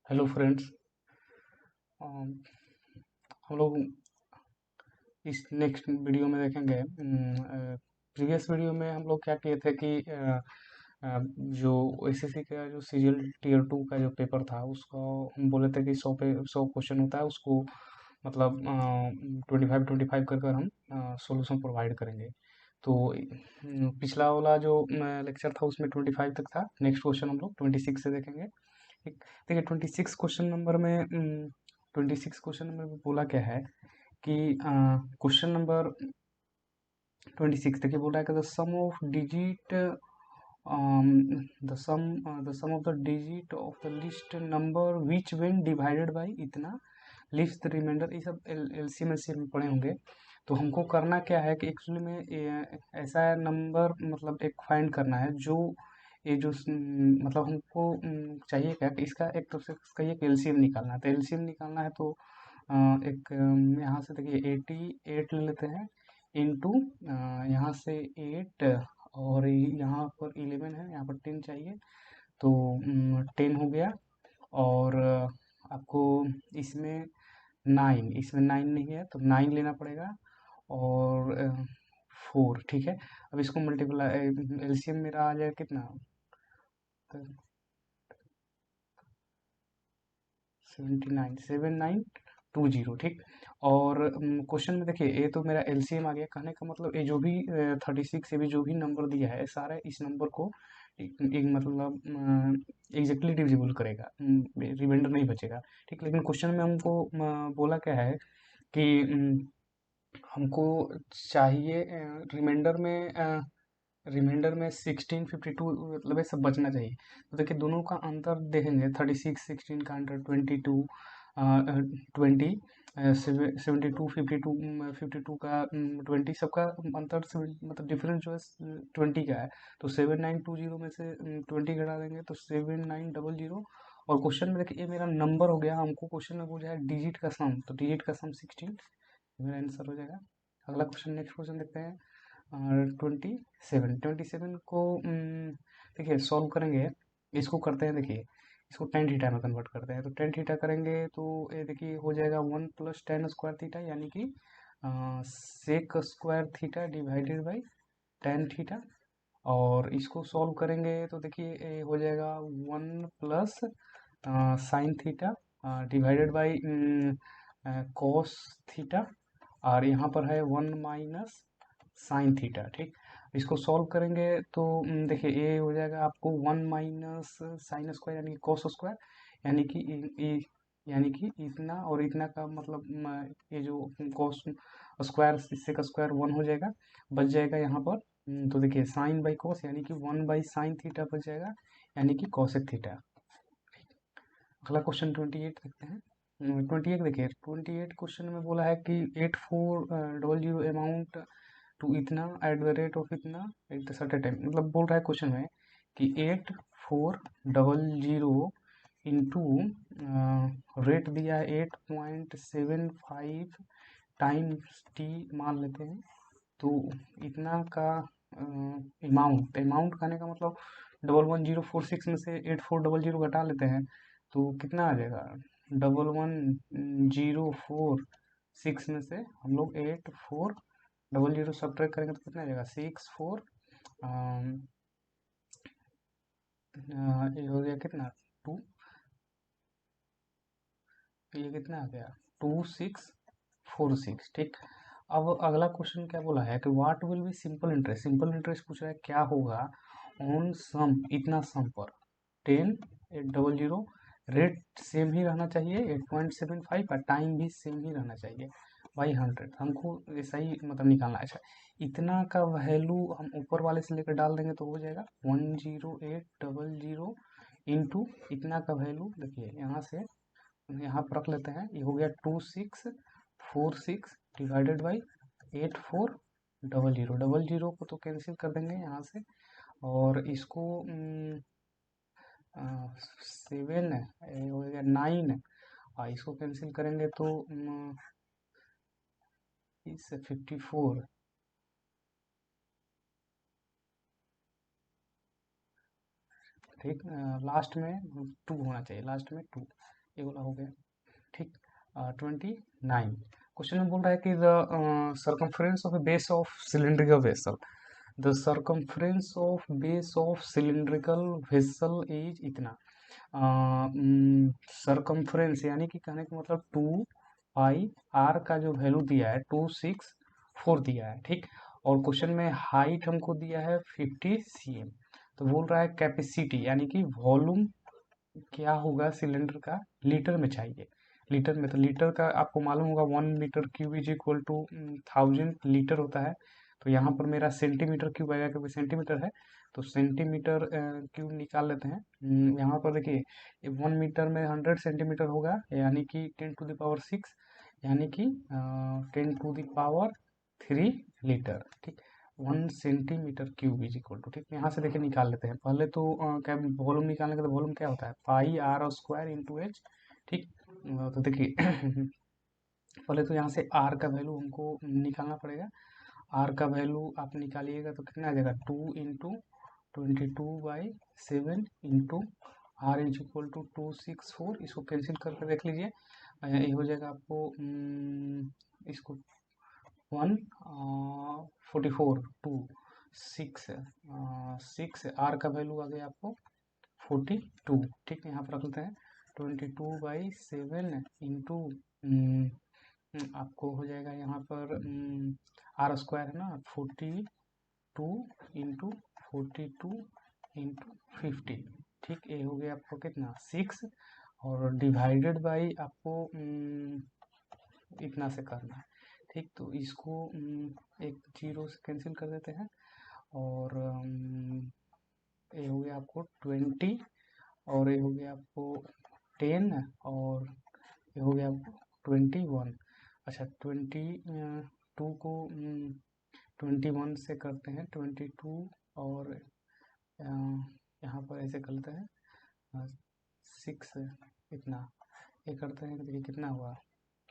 Hello friends. हम लोग इस नेक्स्ट वीडियो में देखेंगे। प्रीवियस वीडियो में हम लोग क्या किए थे कि जो एसएससी का जो सीरियल टीयर 2 का जो पेपर था उसको हम बोले थे कि 100 क्वेश्चन होता है, उसको मतलब 25 कर कर हम सॉल्यूशन प्रोवाइड करेंगे। तो पिछला वाला जो लेक्चर था उसमें 25 तक था। नेक्स्ट क्वेश्चन हम लोग 26 से देखेंगे। ठीक। देखिए 26 क्वेश्चन नंबर में बोला क्या है कि क्वेश्चन नंबर 26 देखिए बोला है कि the sum of digit the sum of the digit of the list number which when divided by इतना लीव्स द रिमाइंडर। ये सब एलसीएम एलसीएम में पढ़े होंगे। तो हमको करना क्या है कि एक्चुअली में ऐसा नंबर मतलब एक फाइंड करना है जो ये जो मतलब हमको चाहिए क्या कि इसका एक तरफ से इसका एक एलसीएम निकालना है। तो एलसीएम निकालना है तो एक यहाँ से देखिए 88 ले लेते हैं इंटू यहाँ से 8 और यहाँ पर 11 है, यहाँ पर 10 चाहिए तो 10 हो गया। और आपको इसमें 9 नहीं है तो 9 लेना पड़ेगा और 4। ठीक है। अब इसको मल्टीप्लाई एलसीएम मेरा आ जाएगा कितना 79 ठीक। और क्वेश्चन में देखिए ये तो मेरा एलसीएम आ गया। कहने का मतलब ये जो भी 36 ये भी जो भी नंबर दिया है सारा इस नंबर को एक मतलब एग्जैक्टली डिविजिबल करेगा, रिमाइंडर नहीं बचेगा। ठीक। लेकिन क्वेश्चन में हमको बोला क्या है कि हमको चाहिए रिमाइंडर में 1652 मतलब ये सब बचना चाहिए। तो देखिए दोनों का अंतर देखेंगे 36 16 का अंतर 22 20 72 52 का 20 सबका अंतर मतलब डिफरेंस जो है 20 का है। तो 7920 में से 20 घटा देंगे तो 7900। और क्वेश्चन में देखिए ये मेरा नंबर हो गया, हमको क्वेश्चन में पूछा है डिजिट का सम, तो डिजिट का सम 16 मेरा आंसर हो जाएगा। अगला क्वेश्चन नेक्स्ट क्वेश्चन देखते हैं। 27 को देखिए सॉल्व करेंगे। इसको करते हैं देखिए इसको टेन थीटा में कन्वर्ट करते हैं। तो टेन थीटा करेंगे तो ये देखिए हो जाएगा 1 + tan² थीटा यानी कि sec² theta divided by tan theta. और इसको सॉल्व करेंगे तो देखिए ये हो जाएगा 1 + sin theta divided by cos theta. और यहाँ पर है 1 - sin थीटा। ठीक। इसको सॉल्व करेंगे तो देखिए ये हो जाएगा आपको 1 - sin² यानी कि cos² यानी कि यानी कि इतना और इतना का मतलब ये जो cos स्क्वायर इससे का स्क्वायर 1 हो जाएगा, बच जाएगा यहाँ पर। तो देखिए साइन बाई कॉस यानी कि 1/sin थीटा बच जाएगा यानी कि cosec थीटा। अगला क्वेश्चन 28 देखते हैं। 28 देखिए 28 क्वेश्चन में बोला है कि 8400 अमाउंट टू इतना एट द रेट ऑफ इतना एट द सर्टेन टाइम। मतलब बोल रहा है क्वेश्चन में कि 8400 इंटू रेट दिया है 8.75 टाइम्स टी मान लेते हैं। तो इतना का अमाउंट कहने का मतलब 11046 में से 8400 घटा लेते हैं तो कितना आ जाएगा 11046 में से हम लोग 8400 सब्ट्रैक्ट करेंगे तो कितना आ जाएगा 64। ये हो गया कितना 2, ये कितना आ गया 2646। ठीक। अब अगला क्वेश्चन क्या बोला है कि what will be simple interest. Simple interest पूछ रहा है क्या होगा ऑन सम इतना सम पर 10 800। रेट सेम ही रहना चाहिए 8.75 और टाइम भी सेम ही रहना चाहिए बाई 100। हमको ऐसा ही मतलब निकालना है। अच्छा इतना का वैल्यू हम ऊपर वाले से लेकर डाल देंगे तो हो जाएगा 10800 इंटू इतना का वैल्यू देखिए यहाँ से यहाँ पर रख लेते हैं। ये हो गया 2646 डिवाइडेड बाई 8400। डबल जीरो को तो कैंसिल कर देंगे यहाँ से और इसको 7 हो गया 9 और इसको कैंसिल करेंगे तो इस 54। ठीक। लास्ट में 2 होना चाहिए, लास्ट में 2। ये वाला हो गया, ठीक। 29 क्वेश्चन में बोल रहा है कि the circumference of base of cylindrical vessel, the circumference of base of cylindrical vessel is इतना। सरकमफ्रेंस यानी कि कहने का मतलब 2 पाई आर का जो वैल्यू दिया है 264 दिया है, ठीक। और क्वेश्चन में हाइट हमको दिया है 50 cm। तो बोल रहा है कैपेसिटी यानी कि वॉल्यूम क्या होगा सिलेंडर का, लीटर में चाहिए। लीटर में, तो लीटर का आपको मालूम होगा 1 metre cube is equal to 1000 litre होता है। तो यहाँ पर मेरा सेंटीमीटर क्यूब आएगा क्योंकि सेंटीमीटर है, तो सेंटीमीटर क्यूब निकाल लेते हैं। यहाँ पर देखिए 1 मीटर में 100 सेंटीमीटर होगा, यानी कि 10⁻6, यानी कि 10⁻3 लीटर, ठीक। 1 centimetre cube is equal to, ठीक। यहाँ से देखिए निकाल लेते हैं पहले तो क्या वॉल्यूम निकालने का, तो वॉल्यूम क्या होता है पाई आर स्क्वायर इंटू एच, ठीक। तो देखिए पहले तो यहाँ से आर का वैल्यू हमको निकालना पड़ेगा। आर का वैल्यू आप निकालिएगा तो कितना आ जाएगा 2 × 22/7 into R is equal to 264। इसको कैंसिल करके देख लीजिए, ये हो जाएगा आपको इसको 144 6 आर का वैल्यू आ गया आपको 42, ठीक। यहाँ पर रख लेते हैं 22/7 इंटू आपको हो जाएगा यहाँ पर आर स्क्वायर है ना 42 इंटू 50, ठीक। ये हो गया आपको कितना 6, और डिवाइडेड बाई आपको इतना से करना है, ठीक। तो इसको एक जीरो से कैंसिल कर देते हैं, और ये हो गया आपको 20, और ये हो गया आपको 10, और ये हो गया आपको 21। अच्छा 22 को 21 से करते हैं 22, और यहाँ पर ऐसे करते हैं 6 इतना, ये करते हैं, देखिए कितना हुआ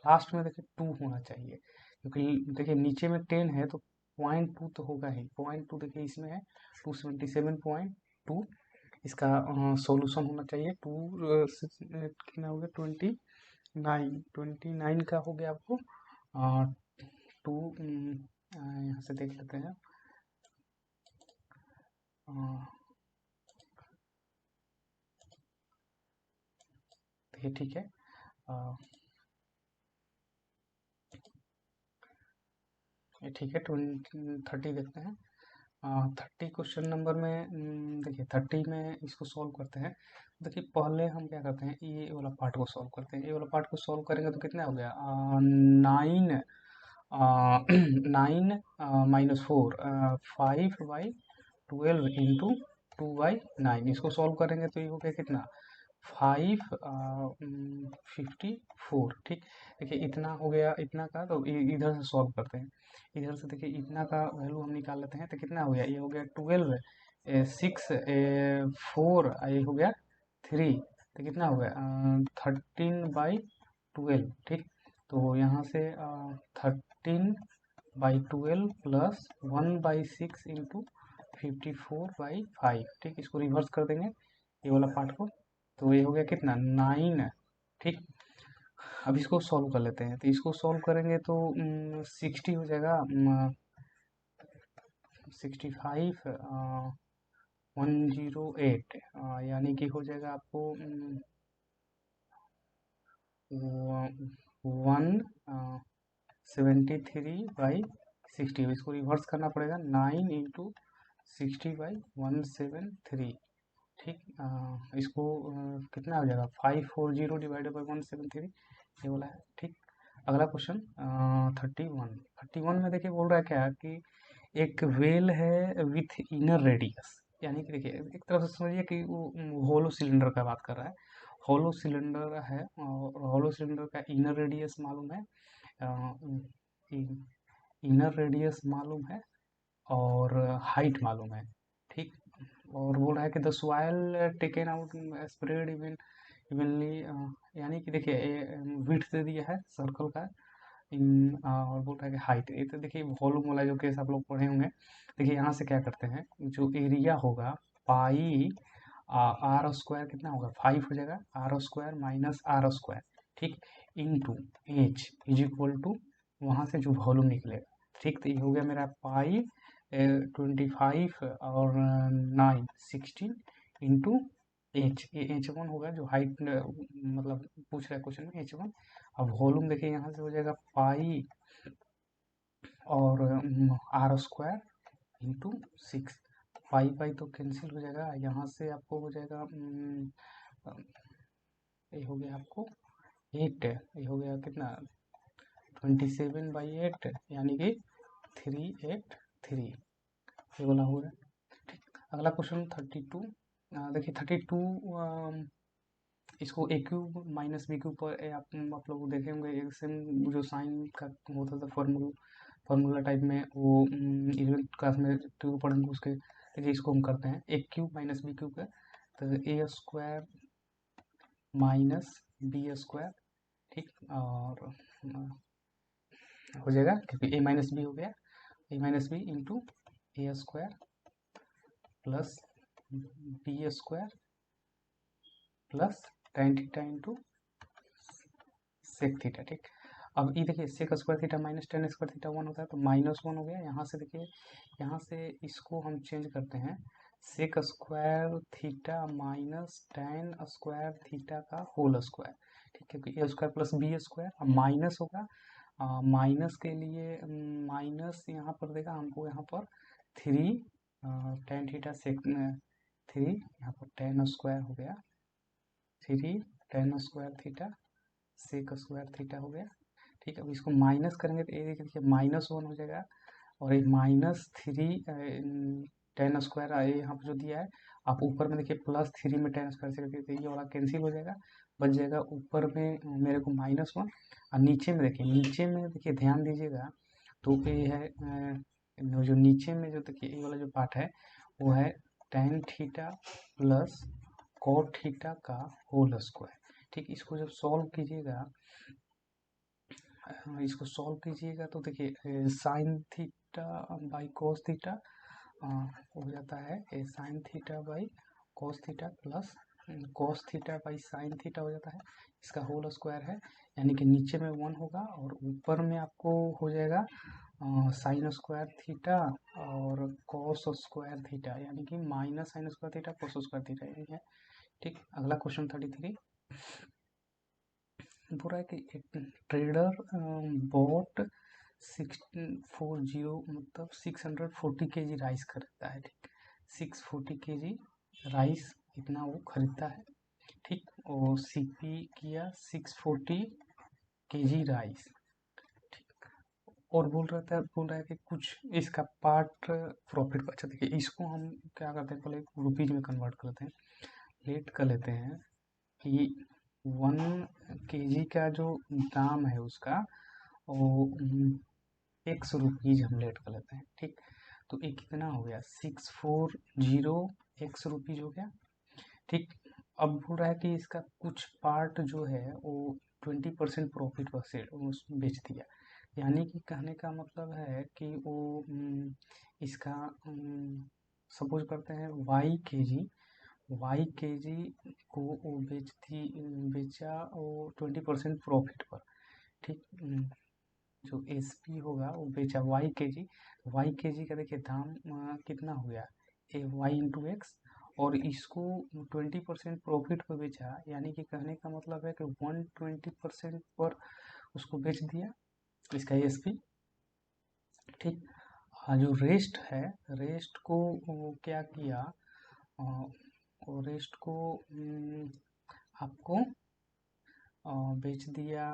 लास्ट में, देखिए 2 होना चाहिए, क्योंकि देखिए नीचे में 10 है तो 0.2 तो होगा ही। 0.2 देखिए इसमें है 277.2, इसका सॉल्यूशन होना चाहिए। कितना हो गया 29 का हो गया आपको 2, यहाँ से देख लेते हैं देखिए, ठीक है। ये ठीक है 30 देखते हैं। 30 क्वेश्चन नंबर में देखिए 30 में इसको सॉल्व करते हैं। देखिए पहले हम क्या करते हैं, ये वाला पार्ट को सॉल्व करते हैं। ये वाला पार्ट को सॉल्व करेंगे तो कितना हो गया 9 9 -4 5/12 इंटू 2/9। इसको सॉल्व करेंगे तो ये हो गया कितना 554, ठीक। देखिए इतना हो गया, इतना का तो इधर से सॉल्व करते हैं। इधर से देखिए इतना का वैल्यू हम निकाल लेते हैं, तो कितना हो गया, ये हो गया 12 6 4, ये हो गया 3, तो कितना हो गया 13/12, ठीक। तो यहाँ से 13/12 प्लस 1/6 इंटू 54/5, ठीक। इसको रिवर्स कर देंगे ये वाला पार्ट को, तो ये हो गया कितना 9, ठीक। अब इसको सॉल्व कर लेते हैं, तो इसको सॉल्व करेंगे तो 60 हो जाएगा 65 108, यानी कि हो जाएगा आपको 173/60। इसको रिवर्स करना पड़ेगा 9 इंटू 60/173, ठीक। इसको कितना हो जाएगा 540 डिवाइडेड बाई 173, ये वाला है, ठीक। अगला क्वेश्चन 31 में देखिए बोल रहा है क्या कि एक वेल है विथ इनर रेडियस, यानी कि देखिए एक तरफ से समझिए कि वो होलो सिलेंडर का बात कर रहा है। होलो सिलेंडर है, और होलो सिलेंडर का इनर रेडियस मालूम है, इनर रेडियस मालूम है, और हाइट मालूम है, ठीक। और बोल रहा है कि the soil taken out spread evenly, यानी कि देखिए विड्थ दे दिया है सर्कल का और बोल रहा है कि हाइट। ये तो देखिए वॉल्यूम वाला जो केस आप लोग पढ़े होंगे। देखिए यहाँ से क्या करते हैं, जो एरिया होगा पाई आर स्क्वायर कितना होगा 5 हो जाएगा, r square minus r square, ठीक, into h is equal to वहाँ से जो वॉल्यूम निकलेगा, ठीक। तो ये हो गया मेरा पाई 25 और 9 16 इंटू एच, ये H1 होगा जो हाइट मतलब पूछ रहा है क्वेश्चन में H1। अब वॉल्यूम देखिए यहाँ से हो जाएगा पाई और आर स्क्वायर इंटू 6, पाई पाई तो कैंसिल हो जाएगा, यहाँ से आपको हो जाएगा ये हो गया आपको 8, ये हो गया कितना 27/8 यानी कि 383, ये वाला हो गया, ठीक। अगला क्वेश्चन 32, देखिए 32 इसको ए क्यूब माइनस बी क्यूब पर आप लोग देखे होंगे एक सेम जो साइन का होता था फॉर्मूला टाइप में, वो 11th क्लास में टू पढ़ेंगे उसके, देखिए इसको हम करते हैं ए क्यूब माइनस बी क्यूब का, तो ए स्क्वायर माइनस बी स्क्वायर, ठीक, और हो जाएगा क्योंकि ए माइनस बी हो गया, a minus b into a square plus B square plus tan theta into sec theta, ठीक। अब ये देखिए sec square theta minus tan square theta 1 होता है, तो -1 हो गया। यहाँ से देखिए, यहाँ से इसको हम चेंज करते हैं, sec square theta minus tan square theta का होल स्क्वायर, ठीक है, क्योंकि A square plus B square, अब माइनस होगा, माइनस के लिए माइनस यहाँ पर देगा हमको, यहाँ पर 3 टेन थीटा सेक 3, यहाँ पर टेन स्क्वायर हो गया 3 tan square theta sec square theta हो गया, ठीक है। अब इसको माइनस करेंगे तो ये देखिए -1 हो जाएगा, और ये -3 टेन स्क्वायर यहाँ पर जो दिया है, आप ऊपर में देखिए +3 में टेन स्क्वायर से करके, तो ये वाला कैंसिल हो जाएगा, बच जाएगा ऊपर में मेरे को -1, और नीचे में देखिए, नीचे में देखिए ध्यान दीजिएगा, तो ये है जो नीचे में जो देखिए ये वाला जो पार्ट है वो है tan theta plus cot theta का होल स्क्वायर, ठीक। इसको जब सॉल्व कीजिएगा, इसको सॉल्व कीजिएगा तो देखिए sine theta by cos theta हो जाता है sine theta by cos theta plus cos theta by sine theta हो जाता है, इसका होल स्क्वायर है, यानी कि नीचे में 1 होगा और ऊपर में आपको हो जाएगा साइन स्क्वायर थीटा और कॉस स्क्वायर थीटा, यानी कि minus sine square theta cos square theta, यही है, ठीक। अगला क्वेश्चन 33 बोल रहा है कि एक ट्रेडर बॉट 640 मतलब 640 केजी राइस खरीदता है, ठीक, 640 केजी राइस इतना वो खरीदता है, ठीक, और सीपी किया 640 केजी राइस, ठीक, और बोल रहा है कि कुछ इसका पार्ट प्रॉफिट, अच्छा देखिए इसको हम क्या करते हैं, पहले रुपीज में कन्वर्ट कर लेते हैं, लेट कर लेते हैं कि 1 केजी का जो दाम है उसका वो x रुपीज हम लेट कर लेते हैं, ठीक। तो ये कितना हो गया 640 x रुपीज हो गया, ठीक। अब बोल रहा है कि इसका कुछ पार्ट जो है वो 20% प्रॉफिट पर सेल बेच दिया, यानी कि कहने का मतलब है कि वो इसका सपोज करते हैं वाई के जी को वो बेचा वो 20% प्रॉफिट पर, ठीक। जो एस पी होगा वो बेचा वाई के जी का देखिए दाम कितना हो गया वाई इंटू एक्स, और इसको 20% प्रॉफिट पर बेचा, यानी कि कहने का मतलब है कि 120% पर उसको बेच दिया इसका एस पी, ठीक। जो रेस्ट है, रेस्ट को क्या किया, रेस्ट को आपको बेच दिया,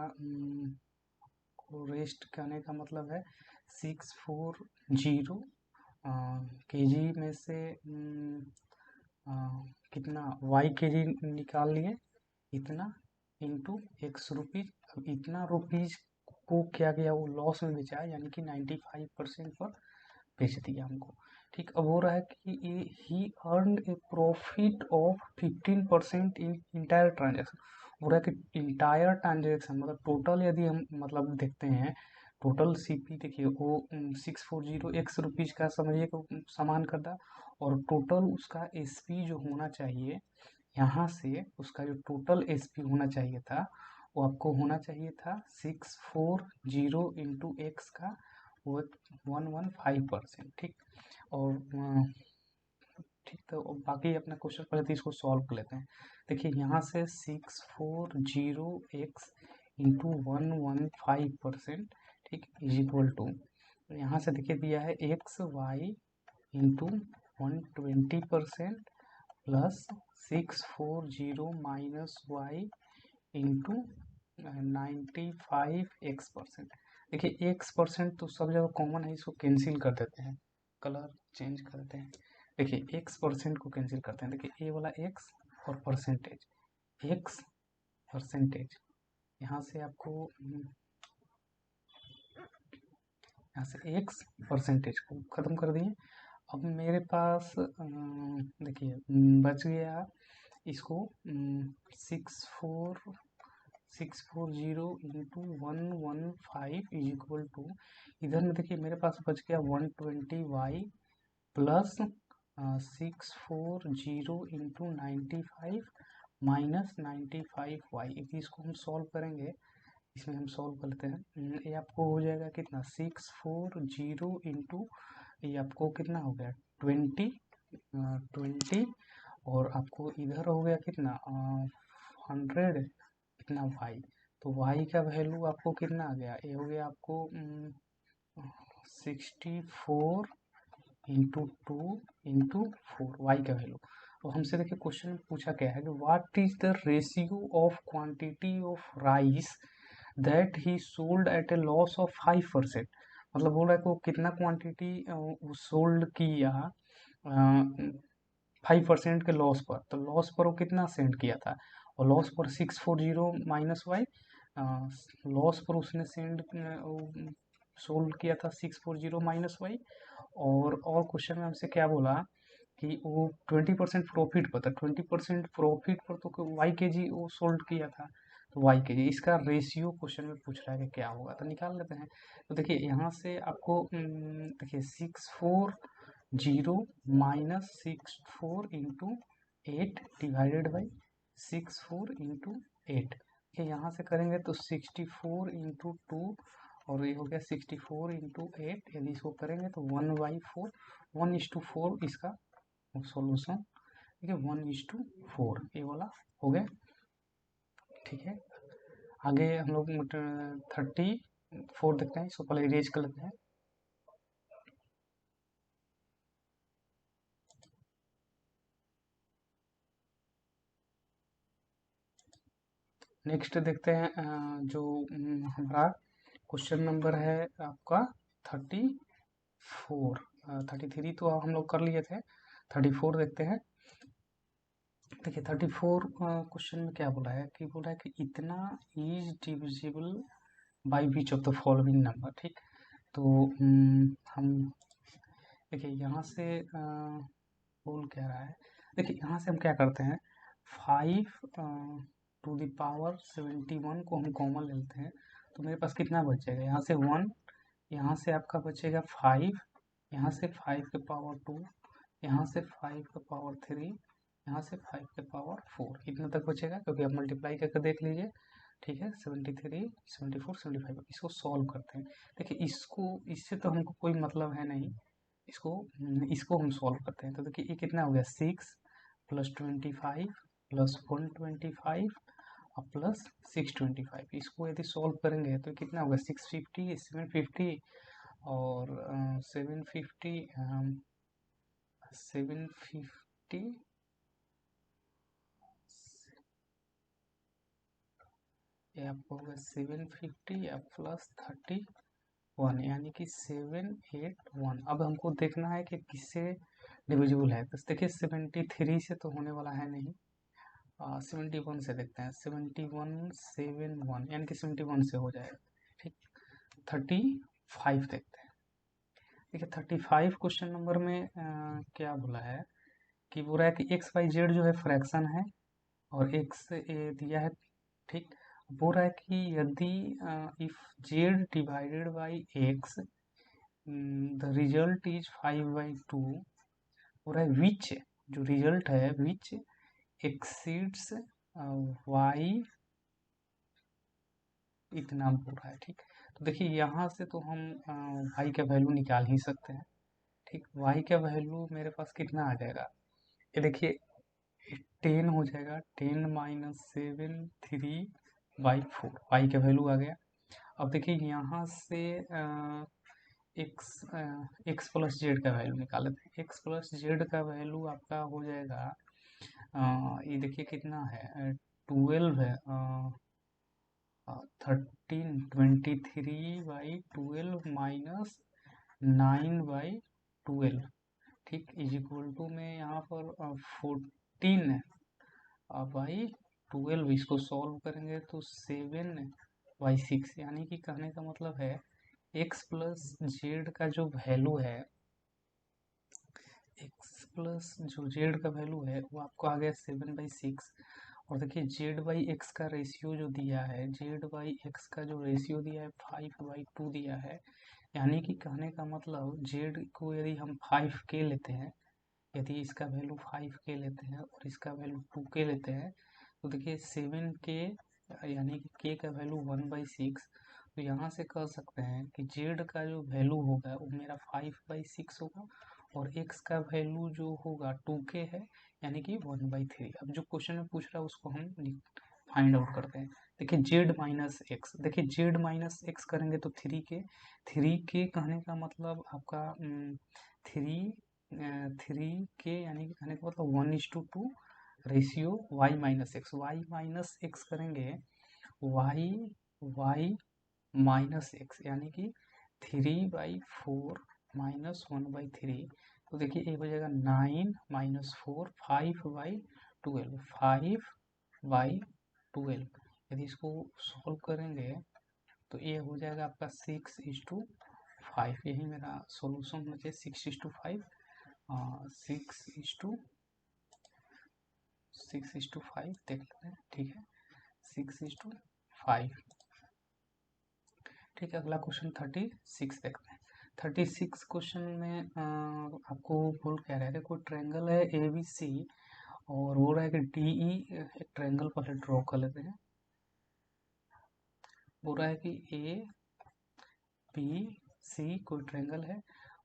रेस्ट करने का मतलब है 640 केजी में से कितना वाई केजी निकाल लिए इतना इंटू x रुपीज, अब इतना रुपीज को क्या किया वो लॉस में बेचा, यानी कि 95% पर बेच दिया हमको, ठीक। अब हो रहा है कि he earn a profit of 15% in entire transaction, हो रहा है कि इंटायर ट्रांजेक्शन मतलब टोटल यदि हम मतलब देखते हैं, टोटल सीपी देखिए वो 640 x रुपीज का समझिए कि सामान खरीदा, और टोटल उसका एसपी जो होना चाहिए यहाँ से, उसका जो टोटल एसपी होना चाहिए था वो आपको होना चाहिए था 640 इंटू एक्स का वो 115%। ठीक, और ठीक, तो बाकी अपना क्वेश्चन पहले तो इसको सॉल्व कर लेते हैं। देखिए यहाँ से 640x इंटू 115%, ठीक, इज इक्वल टू, यहाँ से देखिए दिया है X Y into 120% plus 640 minus Y into 95x%। देखिए x% तो सब जगह कॉमन है, इसको कैंसिल कर देते हैं, कलर चेंज कर देते हैं। देखिए x% को कैंसिल करते हैं। देखिए ए वाला x और परसेंटेज, x परसेंटेज, यहाँ से आपको यहाँ से x परसेंटेज को ख़त्म कर दिए। अब मेरे पास देखिए बच गया इसको 640 इंटू 115 इज इक्वल टू, इधर में देखिए मेरे पास बच गया 120y plus 640 into 95 minus 95y। इसको हम सॉल्व करेंगे, इसमें हम सॉल्व कर लेते हैं। ये आपको हो जाएगा कितना, 640 इंटू, ये आपको कितना हो गया 20, और आपको इधर हो गया कितना 100, कितना y, तो y का वैल्यू आपको कितना आ गया, ये हो गया आपको 64 इंटू 2 इंटू 4, वाई का वैल्यू। तो हमसे देखिए क्वेश्चन में पूछा क्या है कि what is the ratio of quantity of rice that he sold at A loss of 5%। मतलब बोल रहा है कि वो कितना क्वांटिटी सोल्ड किया 5% के लॉस पर, तो लॉस पर वो कितना सेंड किया था, और लॉस पर 640 माइनस वाई, लॉस पर उसने सेंड सोल्ड किया था 640 माइनस वाई। और क्वेश्चन में हमसे क्या बोला कि वो 20% प्रॉफिट पर था, 20% प्रॉफिट पर तो वाई के जी वो सोल्ड किया था, तो वाई के जी, इसका रेशियो क्वेश्चन में पूछ रहा है कि क्या होगा, तो निकाल लेते हैं। तो देखिए यहाँ से आपको देखिए 640 minus 64 into 8 divided by 64 into 8, यहाँ से करेंगे तो 64 इंटू 2, और ये हो गया 64 इंटू 8, यदि इसको करेंगे तो 1/4, 1:4 इसका सॉल्यूशन, ठीक है, 1:4 ये वाला हो गया। ठीक है, आगे हम लोग 34 देखते हैं, इसको पहले इरेज कर लेते हैं। नेक्स्ट देखते हैं जो हमारा क्वेश्चन नंबर है आपका 34, 33 तो हम लोग कर लिए थे, 34 देखते हैं। देखिए 34 क्वेश्चन में क्या बोला है कि बोला है कि इतना is divisible by which of the following number. ठीक, तो हम देखिए यहाँ से बोल क्या रहा है, देखिए यहाँ से हम क्या करते हैं, 5 टू द पावर 71 को हम कॉमन ले लेते हैं, तो मेरे पास कितना बच जाएगा, यहाँ से 1, यहाँ से आपका बचेगा 5, यहाँ से 5 के पावर 2, यहाँ से 5 के पावर 3, यहाँ से 5 के पावर 4, इतना तक बचेगा, क्योंकि आप मल्टीप्लाई करके देख लीजिए। ठीक है, 73, 74, 75, इसको सॉल्व करते हैं। देखिए इसको, इससे तो हमको कोई मतलब है नहीं, इसको हम सॉल्व करते हैं। तो देखिए ये कितना हो गया, 6 प्लस 25 प्लस 125 और प्लस 625, इसको यदि सॉल्व करेंगे तो कितना होगा, 650, 750 और 750, 750, ये आपको होगा 750 या प्लस 31, यानी कि 781। अब हमको देखना है कि किससे डिविजिबल है, तो देखिए 73 से तो होने वाला है नहीं, 71 से देखते हैं, 71 यानी कि 71 से हो जाएगा। ठीक, 35 देखते हैं। देखिए 35 क्वेश्चन नंबर में क्या बोला है कि बोला है कि एक्स वाई जेड जो है फ्रैक्शन है, और एक्स दिया है। ठीक, बोल रहा है कि यदि if Z divided by x the result is 5/2, हो रहा है विच, जो रिजल्ट है विच एक्सीड्स वाई इतना बोल रहा है। ठीक, तो देखिए यहाँ से तो हम वाई का वैल्यू निकाल ही सकते हैं। ठीक, वाई का वैल्यू मेरे पास कितना आ जाएगा, ये देखिए 10 हो जाएगा, 10 माइनस 7 3/4 वाई का वैल्यू आ गया। अब देखिए यहाँ से एक्स प्लस जेड का वैल्यू निकाल लेते हैं। एक्स प्लस जेड का वैल्यू आपका हो जाएगा ये देखिए कितना है, 12 है, 13/23 माइनस 9/12। ठीक, इज इक्वल टू में यहाँ पर 14/12, इसको सॉल्व करेंगे तो 7/6, यानी कि कहने का मतलब है x प्लस जेड का जो वैल्यू है, x प्लस जो जेड का वैल्यू है वो आपको आ गया 7/6। और देखिए जेड बाई एक्स का रेशियो जो दिया है, जेड बाई एक्स का जो रेशियो दिया है 5/2 दिया है, यानी कि कहने का मतलब जेड को यदि हम 5 के लेते हैं, यदि इसका वैल्यू 5 के लेते हैं और इसका वैल्यू 2 के लेते हैं, तो देखिए 7 के यानी कि के का वैल्यू 1/6, तो यहाँ से कह सकते हैं कि जेड का जो वैल्यू होगा वो मेरा 5/6 होगा, और एक्स का वैल्यू जो होगा 2k है, यानी कि 1/3। अब जो क्वेश्चन में पूछ रहा है उसको हम फाइंड आउट करते हैं। देखिए जेड माइनस एक्स, देखिए जेड माइनस एक्स करेंगे तो 3k कहने का मतलब आपका 3k, यानी कि कहने का मतलब 1:2 रेशियो y माइनस एक्स करेंगे, y माइनस एक्स, यानी कि 3/4 माइनस 1/3। तो देखिए ये हो जाएगा 9 - 4 5/12, 5/12। यदि इसको सॉल्व करेंगे तो ये हो जाएगा आपका 6:5। यही मेरा सॉल्यूशन मुझे 6:5, 6:5 देख लेते हैं। ठीक है, 6:5। ठीक है, अगला क्वेश्चन 36 देखते हैं। 36 क्वेश्चन में आपको बोल क्या रहा है, कोई ट्रायंगल है ए बी सी, और बोल रहा है कि डी ई, एक ट्रायंगल पहले ड्रॉ कर लेते हैं। बोल रहा है कि ए बी सी कोई ट्रायंगल है,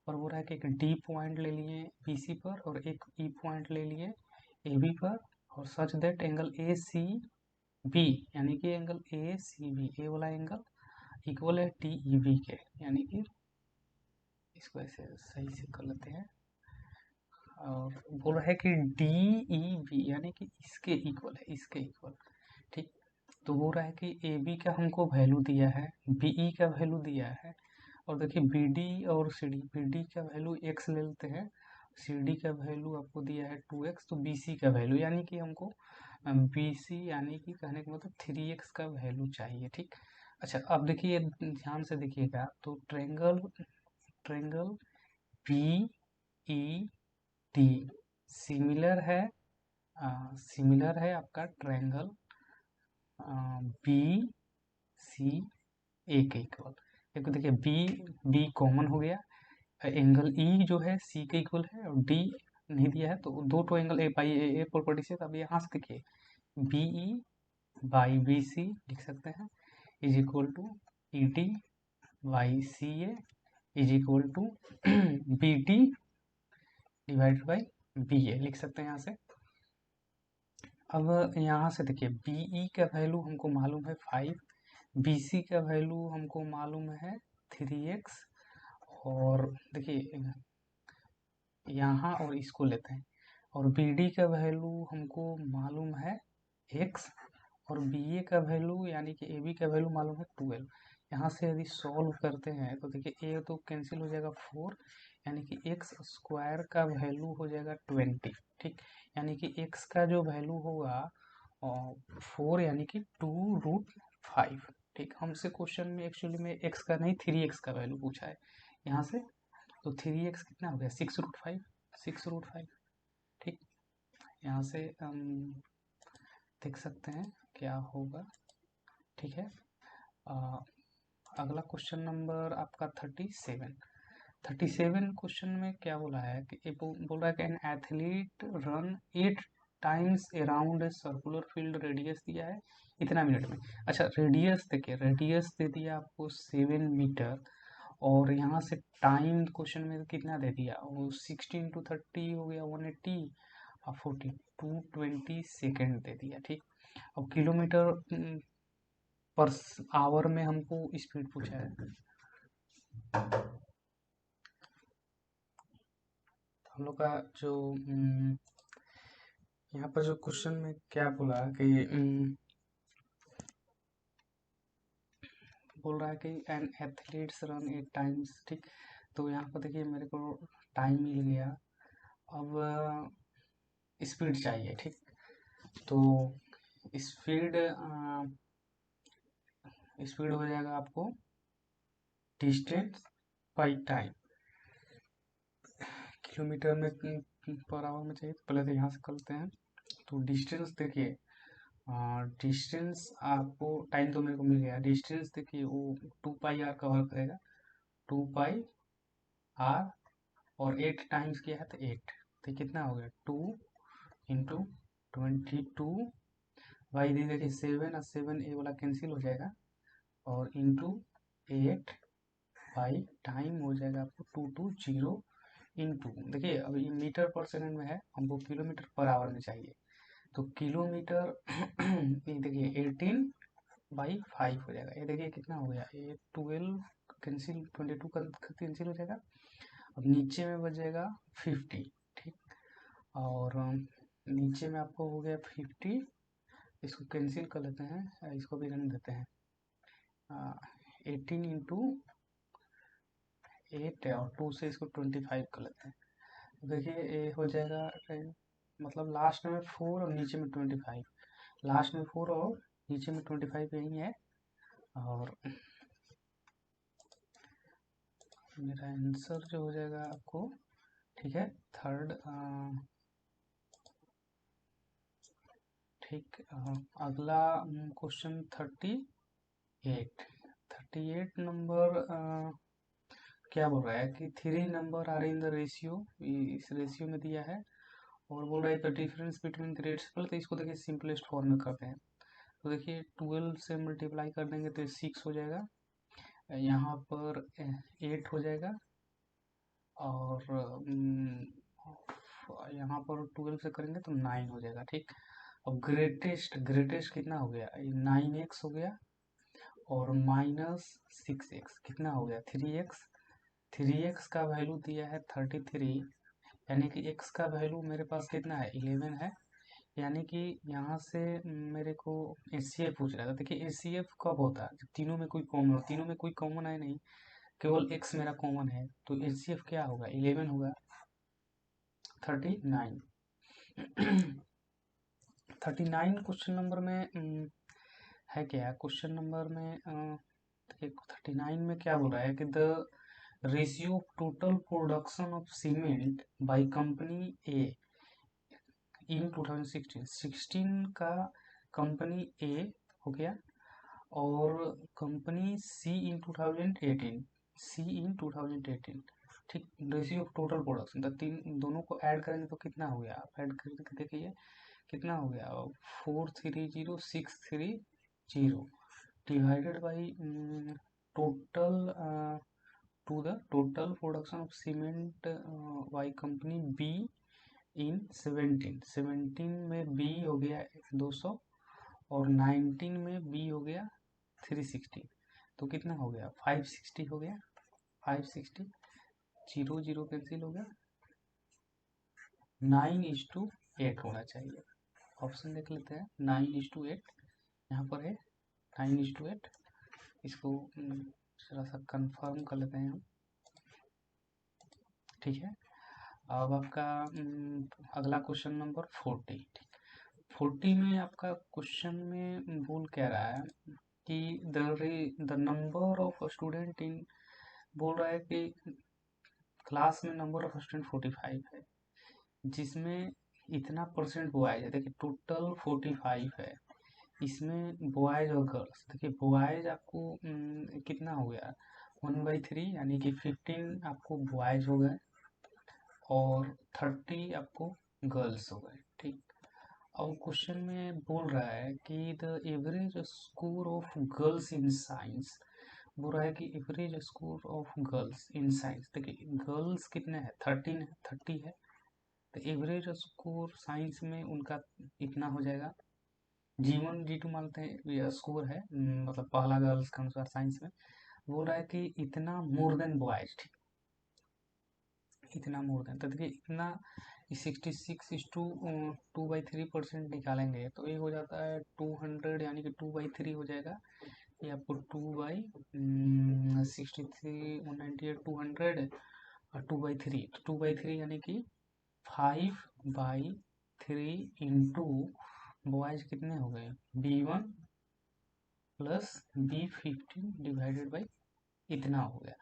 और बोल रहा है कि एक डी पॉइंट ले लिए बी सी पर और एक ई पॉइंट ले लिए ए बी पर, और such that angle A C B, यानी कि angle A C B, A वाला एंगल इक्वल है टी ई बी के, यानी कि इसको ऐसे सही से कर लेते हैं। और बोल रहा है कि डी ई बी, यानी कि इसके इक्वल है, इसके इक्वल। ठीक, तो बोल रहा है कि ए बी का हमको वैल्यू दिया है, बी ई का वैल्यू दिया है, और देखिए बी डी और सी डी, बी डी का वैल्यू एक्स ले लेते हैं, सी डी का वैल्यू आपको दिया है 2x, तो बी सी का वैल्यू, यानी कि हमको बी सी, यानी कि कहने का मतलब 3x का वैल्यू चाहिए। ठीक, अच्छा अब देखिए ध्यान से देखिएगा, तो triangle triangle P E D similar है आपका ट्रायंगल बी सी ए के इक्वल। देखो देखिए बी कॉमन हो गया, एंगल ई जो है सी के इक्वल है, और डी नहीं दिया है, तो दो तो angle a by a property से, अब यहाँ से देखिए b e by b c लिख सकते हैं, is equal to e d by c a is equal to b d divided by b a लिख सकते हैं यहाँ से। अब यहाँ से देखिए बी ई का वैल्यू हमको मालूम है 5, बी सी का वैल्यू हमको मालूम है 3x, और देखिए यहाँ और इसको लेते हैं, और बी डी का वैल्यू हमको मालूम है x, और बी ए का वैल्यू यानी कि ए बी का वैल्यू मालूम है 12। यहाँ से यदि सॉल्व करते हैं तो देखिए ए तो कैंसिल हो जाएगा 4, यानी कि एक्स स्क्वायर का वैल्यू हो जाएगा 20। ठीक, यानी कि x का जो वैल्यू होगा 4, यानी कि 2√5। ठीक, हमसे क्वेश्चन में एक्चुअली में x का नहीं 3x का वैल्यू पूछा है यहाँ से, तो 3x कितना हो गया 6√5। ठीक, यहाँ से हम देख सकते हैं क्या होगा। ठीक है, अगला क्वेश्चन नंबर आपका 37। 37 क्वेश्चन में क्या बोला है कि बोल रहा है कि an athlete run 8 times around a circular field, radius दिया है इतना मिनट में। अच्छा रेडियस देखिए, रेडियस दे दिया आपको 7 मीटर, और यहाँ से टाइम क्वेश्चन में कितना दे दिया, वो 16 × 30 हो गया 180, और 42 20 सेकेंड दे दिया। ठीक, अब किलोमीटर पर आवर में हमको स्पीड पूछा है। हम लोग का जो यहाँ पर जो क्वेश्चन में क्या बोला कि बोल रहा है कि एन एथलीट्स रन 8 टाइम्स। ठीक, तो यहाँ पर देखिए मेरे को टाइम मिल गया, अब स्पीड चाहिए। ठीक, तो स्पीड स्पीड हो जाएगा आपको डिस्टेंस बाई टाइम, किलोमीटर में पर आवर में चाहिए। तो पहले तो यहाँ से करते हैं, तो डिस्टेंस देखिए, डिस्टेंस आपको, टाइम तो मेरे को मिल गया, डिस्टेंस देखिए वो 2πr कवर करेगा, 2πr, और 8 टाइम्स किया है तो 8, तो कितना हो गया 2 × 22 बाई दी देखिए 7 और 7 ए वाला कैंसिल हो जाएगा, और इंटू 8 बाई टाइम हो जाएगा आपको 220 इंटू, देखिए अभी मीटर पर सेकंड में है, हमको किलोमीटर पर आवर में चाहिए, तो किलोमीटर ये देखिए 18/5 हो जाएगा। ये देखिए कितना हो गया, ये 12 कैंसिल, 22 का कैंसिल हो जाएगा, अब नीचे में बचेगा 50। ठीक, और नीचे में आपको हो गया 50, इसको कैंसिल कर लेते हैं, इसको भी रन देते हैं, 18 × 8 और 2 से इसको 25 कर लेते हैं। देखिए ये हो जाएगा, मतलब लास्ट में 4 और नीचे में 25, लास्ट में 4 और नीचे में 25 यही है, और मेरा आंसर जो हो जाएगा आपको, ठीक है, थर्ड। ठीक, अगला क्वेश्चन 38 नंबर क्या बोल रहा है कि 3 number are in the ratio, इस रेशियो में दिया है, और बोल रहा है द डिफरेंस बिटवीन ग्रेड्स। पहले तो इसको देखिए सिंपलेस्ट फॉर्म में करते हैं, तो देखिए 12 से मल्टीप्लाई कर देंगे तो 6 हो जाएगा, यहाँ पर 8 हो जाएगा, और यहाँ पर 12 से करेंगे तो 9 हो जाएगा। ठीक, अब ग्रेटेस्ट कितना हो गया, 9x हो गया, और -6x कितना हो गया 3x, 3x का वैल्यू दिया है 33, यानी कि x का वैल्यू मेरे पास कितना है 11 है, यानी कि यहाँ से मेरे को HCF पूछ रहा था। देखिए HCF कब होता है, जब तीनों में कोई कॉमन हो, तीनों में कोई कॉमन है नहीं, केवल x मेरा कॉमन है, तो HCF क्या होगा 11 होगा, 39 39 क्वेश्चन नंबर में है क्या, क्वेश्चन नंबर में 39 में क्या बोल रहा है कि the ratio of total production of cement by company a in 2016 का कंपनी ए हो गया, और कंपनी सी इन 2018, ठीक, रेशियो ऑफ टोटल प्रोडक्शन, तो तीन दोनों को ऐड करेंगे तो कितना हो गया, आप ऐड करके देखिए कितना हो गया, 430,630 divided by total two the total production of cement by company be in 17 में बी हो गया 200, और 19 में बी हो गया 360, तो कितना हो गया 560 हो गया, 560, 0 0 कैंसिल हो गया, 9:8 होना चाहिए। ऑप्शन देख लेते हैं, 9:8 यहाँ पर है, 9:8, इसको थोड़ा सा कंफर्म कर लेते हैं हम। ठीक है, अब आपका अगला क्वेश्चन नंबर 40। 40 में आपका क्वेश्चन में बोल क्या रहा है कि the number of student in, बोल रहा है कि क्लास में नंबर ऑफ स्टूडेंट 45 है, जिसमें इतना परसेंट बॉयज है, देखिए टोटल 45 है, इसमें बॉयज और गर्ल्स, देखिए बॉयज आपको कितना हो गया 1/3 यानी कि 15 आपको बॉयज हो गए और 30 आपको गर्ल्स हो गए, ठीक। अब क्वेश्चन में बोल रहा है कि the average score of girls in science, बोल रहा है कि average score of girls in science. देखिए गर्ल्स कितने हैं, 13 है, 30 है, तो एवरेज स्कोर साइंस में उनका इतना हो जाएगा। G1 G2 मानते हैं ये स्कोर है, मतलब पहला गर्ल्स के अनुसार साइंस में बोल रहा है कि इतना मोर देन बॉयज, ठीक, इतना मोर देन। तो देखिए इतना 66:2/3% निकालेंगे तो ये हो जाता है 200, यानी कि 2/3 हो जाएगा। ये आपको 2/63 198 200 और 2/3, तो 2/3 यानी कि 5/3 इंटू बॉयज कितने हो गए, B1 plus B15 divided by इतना हो गया।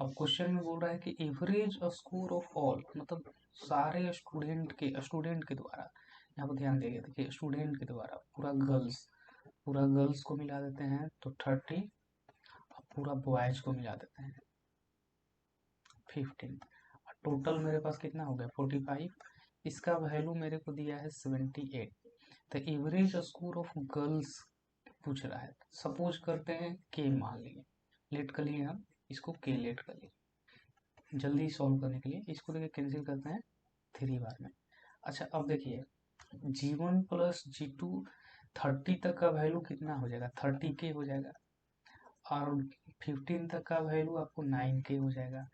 अब क्वेश्चन में बोल रहा है कि एवरेज स्कोर ऑफ ऑल, मतलब सारे स्टूडेंट के द्वारा, यहाँ पर ध्यान देंगे, देखिए स्टूडेंट के द्वारा पूरा गर्ल्स को मिला देते हैं तो 30, और पूरा बॉयज को मिला देते हैं 15, और टोटल मेरे पास कितना हो गया 45। इसका वैल्यू मेरे को दिया है 78। तो एवरेज स्कोर ऑफ गर्ल्स पूछ रहा है, सपोज करते हैं के मान लिए, लेट कर लिए हम इसको, के लेट कर लिए जल्दी सॉल्व करने के लिए। इसको देखिए कैंसिल करते हैं 3 बार में। अच्छा अब देखिए G1 प्लस G2 30 तक का वैल्यू कितना हो जाएगा, 30K हो जाएगा, और 15 तक का वैल्यू आपको 9K हो जाएगा।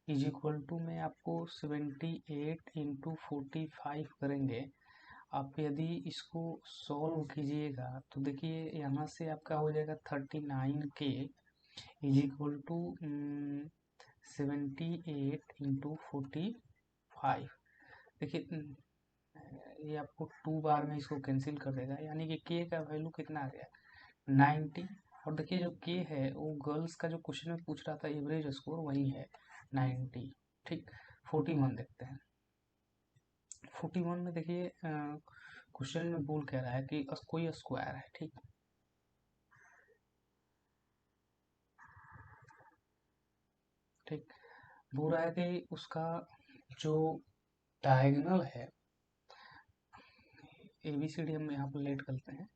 इज इक्वल टू में आपको 78 इंटू 45 करेंगे। आप यदि इसको सॉल्व कीजिएगा तो देखिए यहाँ से आपका हो जाएगा 39K is equal to 78 into 45। देखिए ये आपको 2 बार में इसको कैंसिल कर देगा, यानी कि K का वैल्यू कितना आ गया 90। और देखिए जो K है वो गर्ल्स का जो क्वेश्चन में पूछ रहा था एवरेज स्कोर वही है 90, ठीक। 41 देखते हैं। 41 में देखिए क्वेश्चन में बोल कह रहा है कि कोई स्क्वायर है, ठीक, ठीक, बोल रहा है कि उसका जो डायगोनल है, ABCD हम यहाँ पर लेट करते हैं,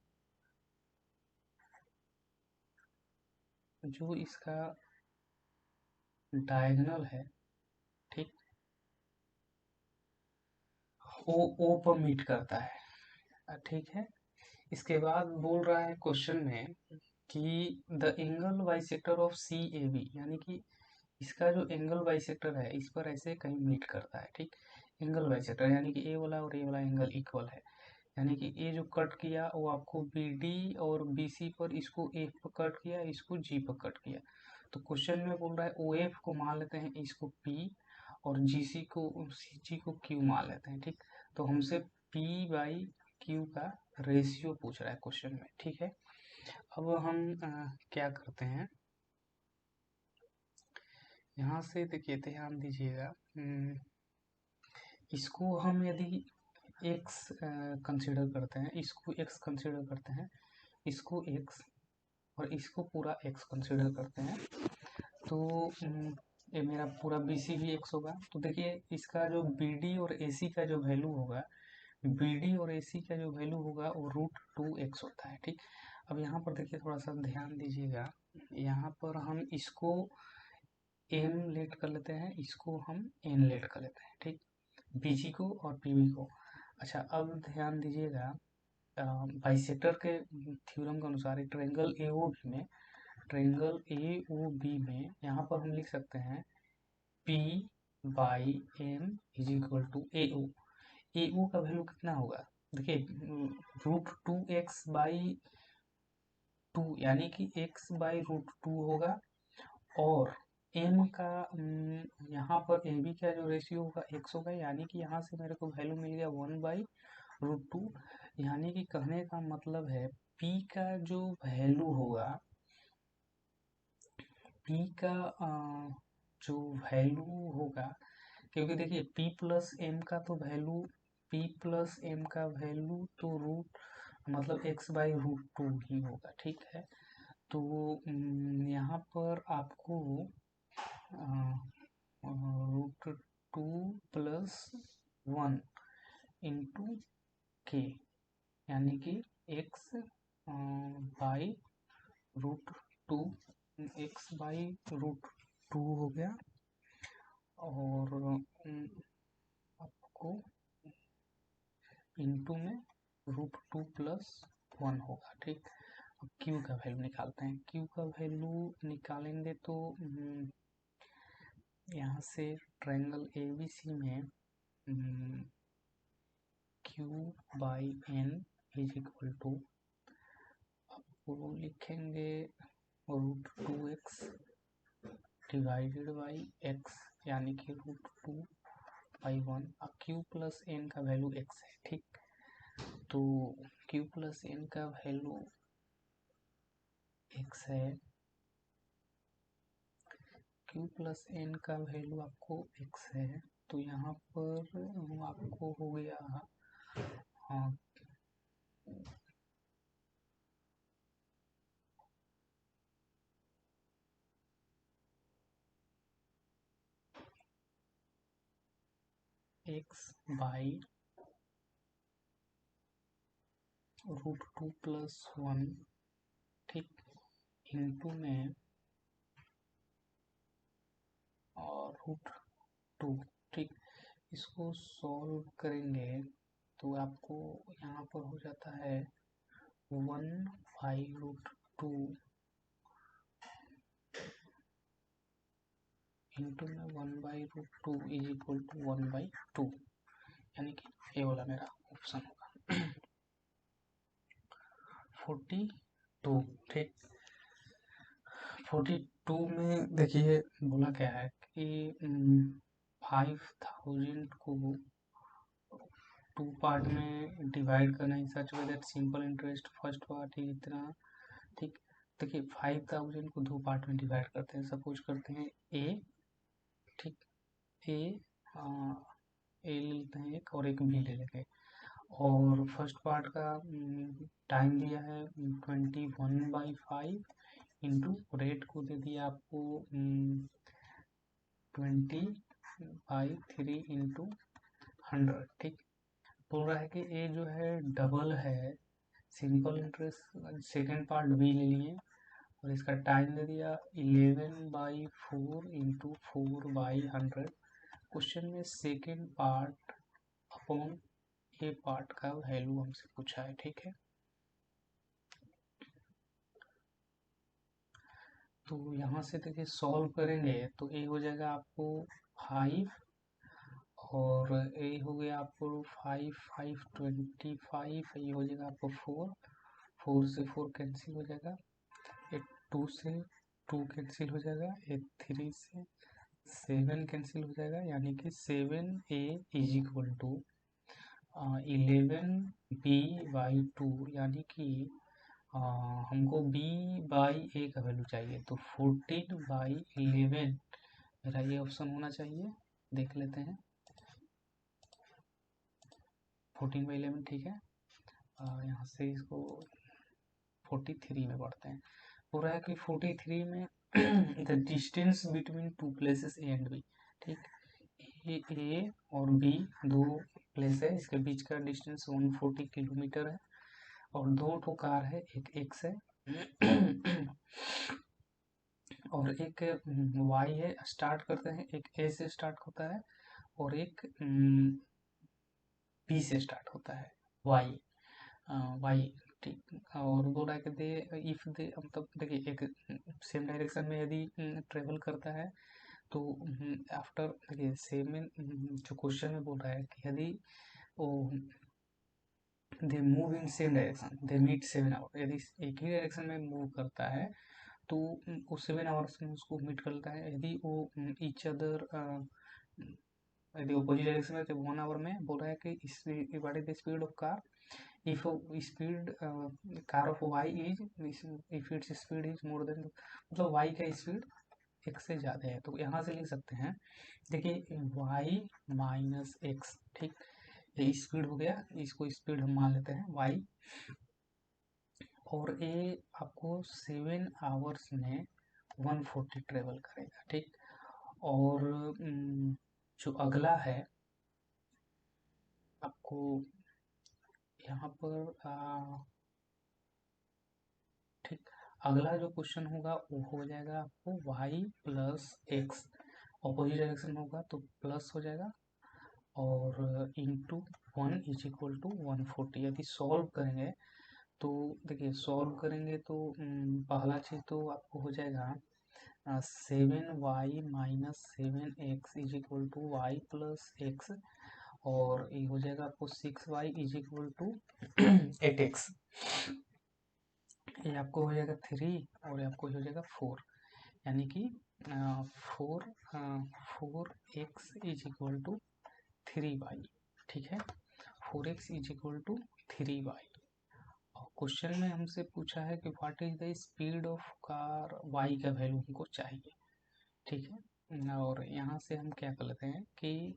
जो इसका डायगोनल है, ठीक, ओ पर मीट करता है, ठीक है। इसके बाद बोल रहा है क्वेश्चन में कि the angle bisector of CAB, यानी कि इसका जो एंगल बाइसेक्टर है इस पर ऐसे कहीं मीट करता है, ठीक। एंगल बाइसेक्टर यानी कि ए वाला और ए वाला एंगल इक्वल है, यानी कि ए जो कट किया वो आपको BD और BC पर, इसको F पर कट किया, इसको G पर कट किया। तो क्वेश्चन में बोल रहा है OF को मान लेते हैं इसको P और CG को Q मान लेते हैं, ठीक। तो हमसे P/Q का रेशियो पूछ रहा है क्वेश्चन में, ठीक है। अब हम क्या करते हैं, यहाँ से देखिए ध्यान दीजिएगा, इसको हम यदि x कंसिडर करते हैं, इसको x कंसिडर करते हैं, इसको x और इसको पूरा x कंसिडर करते हैं, तो ये मेरा पूरा BC भी x होगा। तो देखिए इसका जो BD और AC का जो वैल्यू होगा, BD और AC का जो वैल्यू होगा वो √2x होता है, ठीक। अब यहाँ पर देखिए थोड़ा सा ध्यान दीजिएगा, यहाँ पर हम इसको m लेट कर लेते हैं, इसको हम n लेट कर लेते हैं, ठीक, BG को और PB को। अच्छा अब ध्यान दीजिएगा, बाइसेक्टर के थ्योरम के अनुसार ट्रायंगल AOB में यहाँ पर हम लिख सकते हैं P/M is equal to AO का वैल्यू कितना होगा, देखिए √2x/2 यानी कि x/√2 होगा, और m का यहाँ पर AB का जो रेशियो होगा x होगा, यानी कि यहाँ से मेरे को वैल्यू मिल गया 1/√2। यानी कि कहने का मतलब है P का जो वैल्यू होगा, P का जो वैल्यू होगा, क्योंकि देखिए P प्लस M का तो वैल्यू, P प्लस M का वैल्यू तो मतलब x/√2 ही होगा, ठीक है। तो यहाँ पर आपको टू एक्स बाई √2 हो गया, और आपको इनटू में √2 + 1 होगा। ठीक, अब क्यू का वैल्यू निकालते हैं। क्यू का वैल्यू निकालेंगे तो यहाँ से ट्रायंगल ABC में Q/N = आपको लिखेंगे √2x डिवाइडेड बाई x, यानी कि √2/1। अब Q + N का वैल्यू x है। ठीक, तो Q + N का वैल्यू x है। Q + N का वैल्यू आपको x है, तो यहाँ पर आपको हो गया हाँ x बाई √2 + 1, ठीक, इनटू में और √2। ठीक, इसको सॉल्व करेंगे तो आपको यहाँ पर हो जाता है 1/√2 इंटू में 1/√2 = 1/2, यानी कि ये वाला मेरा ऑप्शन होगा 42। ठीक, 42 में देखिए बोला क्या है कि 5000 को 2 पार्ट में डिवाइड करना in such way that simple interest first part ही इतना। ठीक, देखिए 5000 को 2 पार्ट में डिवाइड करते हैं। सपोज करते हैं ए, ठीक, ए लेते हैं एक, और एक बी ले लेंगे, और फर्स्ट पार्ट का टाइम दिया है 21/5 इंटू रेट को दे दिया आपको 20/3 इंटू 100। ठीक, बोल रहा है कि ये जो है डबल है simple interest, second part B ले लिए, और इसका टाइम दे दिया 11/4 इंटू 4/100। क्वेश्चन में second part upon A part का वैल्यू हमसे पूछा है। ठीक है, तो यहाँ से देखिए सॉल्व करेंगे तो ए हो जाएगा आपको 5, और ए हो गया आपको 5, 5 25, ये हो जाएगा आपको 4, 4 से 4 कैंसिल हो जाएगा, एक 2 से 2 कैंसिल हो जाएगा, एक 3 से 7 कैंसिल हो जाएगा, यानी कि 7a = 11b/2, यानी कि हमको b/a का वैल्यू चाहिए, तो 14/11 मेरा ये ऑप्शन होना चाहिए। देख लेते हैं 14/11, ठीक है। यहाँ से इसको 43 में बढ़ते हैं। हो रहा है कि 43 में the distance between 2 places A and B. ठीक, ए और बी दो प्लेस है, इसके बीच का डिस्टेंस 140 किलोमीटर है, और दो ठो कार है, एक एक्स है और एक वाई है। स्टार्ट करते हैं, एक ए से स्टार्ट होता है और एक बी से स्टार्ट होता है, वाई। ठीक, और बोल रहा है कि दे इफ दे, मतलब देखिए एक सेम डायरेक्शन में यदि ट्रेवल करता है तो आफ्टर, देखिए सेम में जो क्वेश्चन में बोल रहा है कि यदि वो they move in same direction they meet 7 hour, यदि एक ही डायरेक्शन में मूव करता है तो वो 7 आवर्स में उसको मीट करता है। यदि वो ईच अदर यदि अपोजिट डायरेक्शन में, तो 1 आवर में बोल रहा है कि what is the speed of car if speed car of y is if its speed is more than, मतलब y का स्पीड x से ज़्यादा है, तो यहाँ से लिख सकते हैं, देखिए y - x। ठीक, ये स्पीड हो गया, इसको स्पीड हम मान लेते हैं y, और ये आपको 7 आवर्स में 140 ट्रेवल करेगा। ठीक, और जो अगला है आपको यहाँ पर ठीक, अगला जो क्वेश्चन होगा वो हो जाएगा आपको y plus x, opposite direction होगा तो प्लस हो जाएगा, और इंटू 1 इज इक्वल टू 140। यदि सॉल्व करेंगे तो देखिए, सॉल्व करेंगे तो पहला चीज़ तो आपको हो जाएगा 7y minus 7x is equal to Y plus X, और ये हो जाएगा आपको 6y is equal to 8x। ये आपको हो जाएगा 3 और ये आपको हो जाएगा 4, यानी कि 4x is equal to 3y। ठीक है, 4x is equal to 3y। और क्वेश्चन में हमसे पूछा है कि what is the speed of car, y का वैल्यू हमको चाहिए। ठीक है, और यहाँ से हम क्या कर लेते हैं कि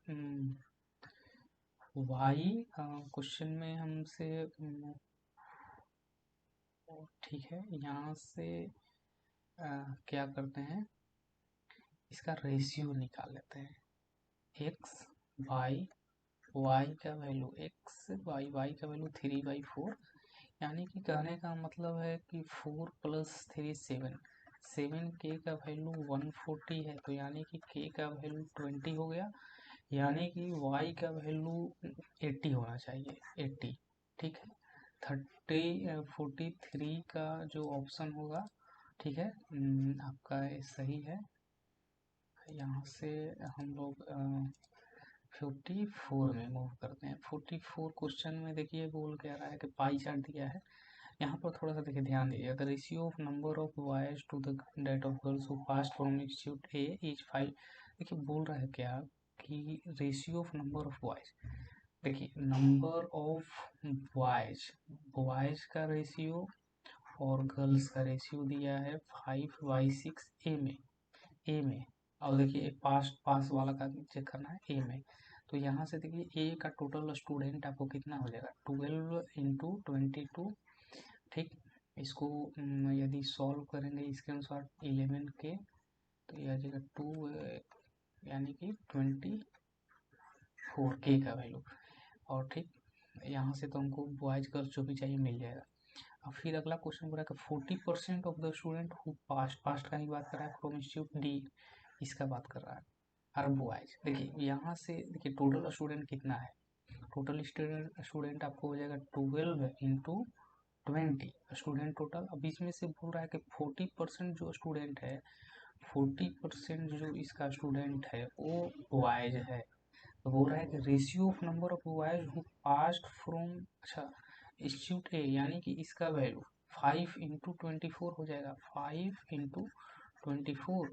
y क्वेश्चन में हमसे ठीक है, यहाँ से क्या करते हैं, इसका रेशियो निकाल लेते हैं। x बाई y का वैल्यू x बाई y का वैल्यू 3/4, यानी कि कहने का मतलब है कि 4 प्लस 3 7, 7 k का वैल्यू 140 है, तो यानी कि k का वैल्यू 20 हो गया, यानी कि y का वैल्यू 80 होना चाहिए, 80। ठीक है, 43 का जो ऑप्शन होगा, ठीक है, आपका सही है। यहाँ से हम लोग 44 में मूव करते हैं। 44 क्वेश्चन में देखिए बोल क्या रहा है कि पाई चार्ट दिया है। यहाँ पर थोड़ा सा देखिए ध्यान दीजिए, the ratio of number of boys to the date of girls who passed from institute A is 5। देखिए बोल रहा है क्या कि ratio of number of boys, देखिए नंबर ऑफ बॉयज, बॉयज का रेशियो और गर्ल्स का रेशियो दिया है 5/6 ए में, और देखिए पास वाला का चेक करना है ए में। तो यहाँ से देखिए ए का टोटल स्टूडेंट आपको कितना हो जाएगा, 12 इंटू 22। ठीक, इसको यदि सॉल्व करेंगे इसके अनुसार 11 के, तो यह आ जाएगा 2, यानी कि 24 के का वैल्यू। और ठीक, यहाँ से तो हमको बॉयज गर्ल्स जो भी चाहिए मिल जाएगा। अब फिर अगला क्वेश्चन बोला कि 40% of the student who passed का ही बात कर रहा है, फ्रॉम इंस्टीट्यूट डी, इसका बात कर रहा है, आर बॉयज। देखिए यहाँ से देखिए टोटल स्टूडेंट कितना है, टोटल स्टूडेंट आपको हो जाएगा 12 इंटू 20 स्टूडेंट टोटल। अब इसमें से बोल रहा है कि 40% जो स्टूडेंट है, 40% जो इसका स्टूडेंट है वो बॉयज है। तो बोल रहा है कि ratio of number of boys who passed from, अच्छा इंस्टीट्यूट ए, यानी कि इसका वैल्यू 5 इंटू 24 हो जाएगा, 5 इंटू 24,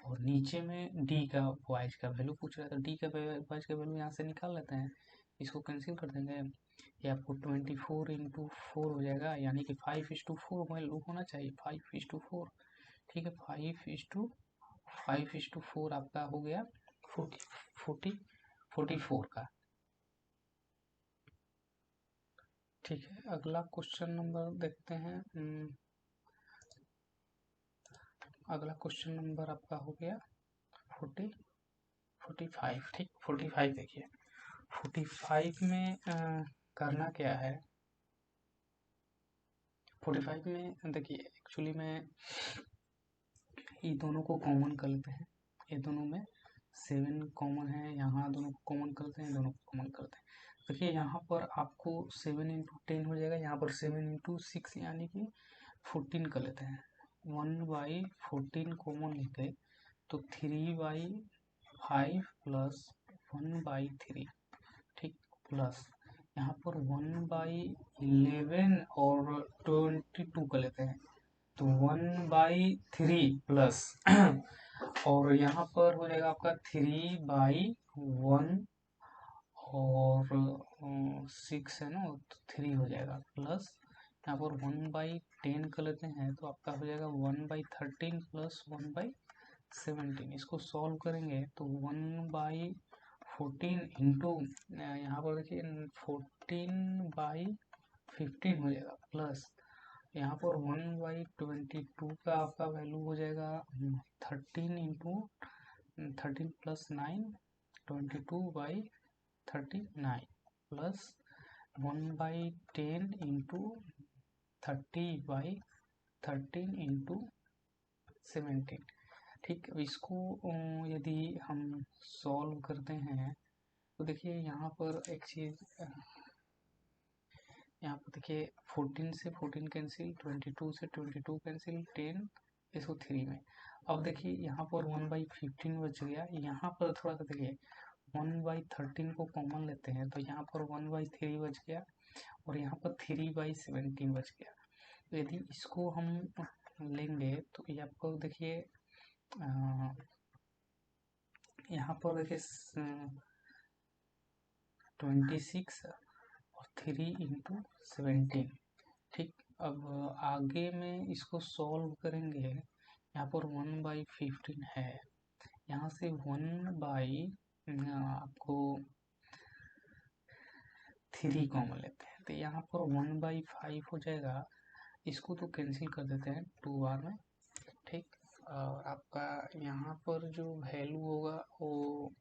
और नीचे में डी का बॉयज का वैल्यू पूछ रहा था, डी का बॉयज का वैल्यू यहाँ से निकाल लेते हैं, इसको कैंसिल कर देंगे, ये आपको 24 इंटू 4 हो जाएगा, यानी कि 5:4 वैल्यू होना चाहिए, 5:4। ठीक है, 5:4 आपका हो गया 44 का। ठीक है, अगला क्वेश्चन नंबर देखते हैं। अगला क्वेश्चन नंबर आपका हो गया 45। ठीक, 45 देखिए, 45 में करना क्या है, 45 में देखिए एक्चुअली में ये दोनों को कॉमन कर लेते हैं, ये दोनों में 7 कॉमन है, यहाँ दोनों को कॉमन करते हैं, दोनों को कॉमन करते हैं। देखिए यहाँ पर आपको 7 इंटू 10 हो जाएगा, यहाँ पर 7 इंटू 6 यानी कि 14 कर लेते हैं, 1/14 कॉमन लेते, तो 3/5 प्लस 1/3। ठीक, प्लस यहाँ पर 1/11 और 22 कर लेते हैं, तो 1/3 प्लस और यहाँ पर हो जाएगा आपका 3/1 और 6 है ना, तो 3 हो जाएगा, प्लस यहाँ पर 1/10 कर लेते हैं, तो आपका हो जाएगा 1/13 प्लस 1/17। इसको सॉल्व करेंगे तो 1/14 इंटू, यहाँ पर देखिए 14/15 हो जाएगा, प्लस यहाँ पर 1/22 का आपका वैल्यू हो जाएगा 13 into 13 plus 9, 22/39 plus 1/10 into 30/13, 13 into 17। ठीक, अब इसको यदि हम सॉल्व करते हैं तो देखिए यहाँ पर एक चीज़, यहाँ पर देखिए 14 से 14 कैंसिल, 22 से 22 कैंसिल, 10 इसको 3 में। अब देखिए यहाँ पर 1/15 बच गया। यहाँ पर थोड़ा सा देखिए 1/13 को कॉमन लेते हैं तो यहाँ पर 1/3 बच गया और यहाँ पर 3/17 बच गया। तो यदि इसको हम लेंगे तो ये आपको देखिए यहाँ पर देखिए 26 और 3 इंटू 17। ठीक, अब आगे में इसको सॉल्व करेंगे। यहाँ पर 1/15 है, यहाँ से 1/आपको 3 कॉमन लेते हैं तो यहाँ पर 1/5 हो जाएगा। इसको तो कैंसिल कर देते हैं 2 बार में। ठीक, और आपका यहाँ पर जो वैल्यू होगा वो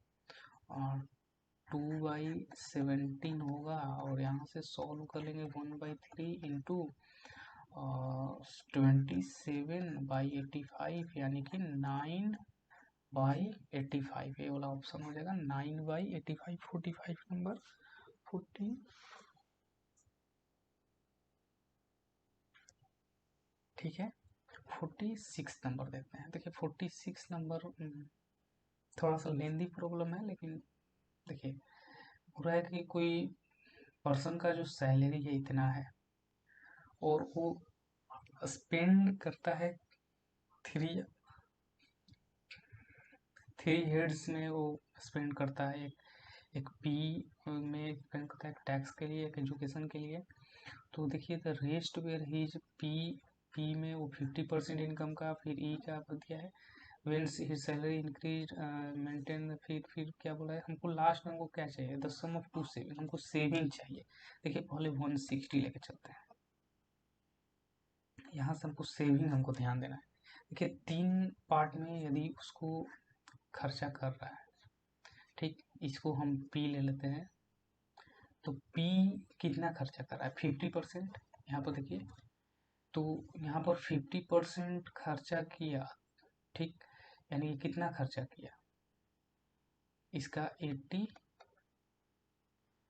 2/17 होगा और यहाँ से सॉल्व कर लेंगे 1/3 इंटू 27/85 यानी कि 9/85। ये वाला ऑप्शन हो जाएगा 9/85। 45 नंबर 40। ठीक है, 46 नंबर देखते हैं। देखिए 46 नंबर थोड़ा सा लेंदी प्रॉब्लम है, लेकिन देखिए हो रहा है कि कोई पर्सन का जो सैलरी है इतना है और वो स्पेंड करता है थ्री हेड्स में वो स्पेंड करता है। एक पी में स्पेंड करता है, टैक्स के लिए, एक एजुकेशन के लिए। तो देखिए the rest where he's P में वो 50% इनकम का, फिर ई का दिया है। When his salary increase maintain, फिर क्या बोला है हमको, लास्ट में हमको क्या चाहिए, द सम ऑफ 2 सेविंग, हमको सेविंग चाहिए। देखिए पहले 160 लेके चलते हैं, यहाँ से हमको सेविंग हमको ध्यान देना है। देखिए 3 पार्ट में यदि उसको खर्चा कर रहा है, ठीक, इसको हम पी ले लेते हैं तो पी कितना खर्चा कर रहा है 50%। यहाँ पर देखिए तो यहाँ पर 50% खर्चा किया, ठीक, यानी कितना खर्चा किया इसका 80।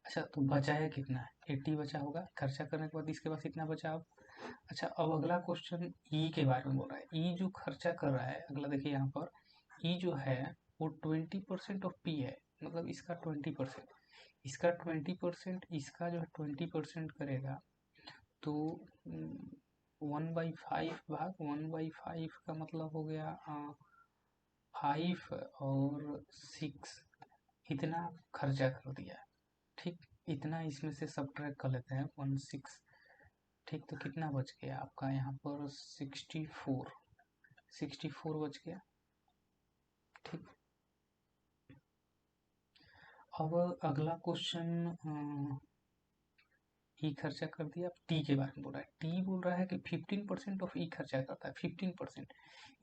अच्छा, तो बचाया कितना है, 80 बचा होगा खर्चा करने के बाद, इसके पास इतना बचा। अब अच्छा, अब अगला क्वेश्चन ई के बारे में बोल रहा है। ई जो खर्चा कर रहा है अगला, देखिए यहाँ पर ई जो है वो 20% ऑफ पी है, मतलब इसका 20%, इसका 20%, इसका जो है 20% करेगा तो 1/5 भाग 1/5 का मतलब हो गया 5 और 6, इतना खर्चा कर दिया। ठीक, इतना इसमें से सब्ट्रैक्ट कर लेते हैं 16। ठीक, तो कितना बच गया आपका यहाँ पर 64 बच गया। ठीक, अब अगला क्वेश्चन ई खर्चा कर दिया। टी के बारे में बोल रहा है। टी बोल रहा है कि 15% ऑफ ई खर्चा करता है, 15%,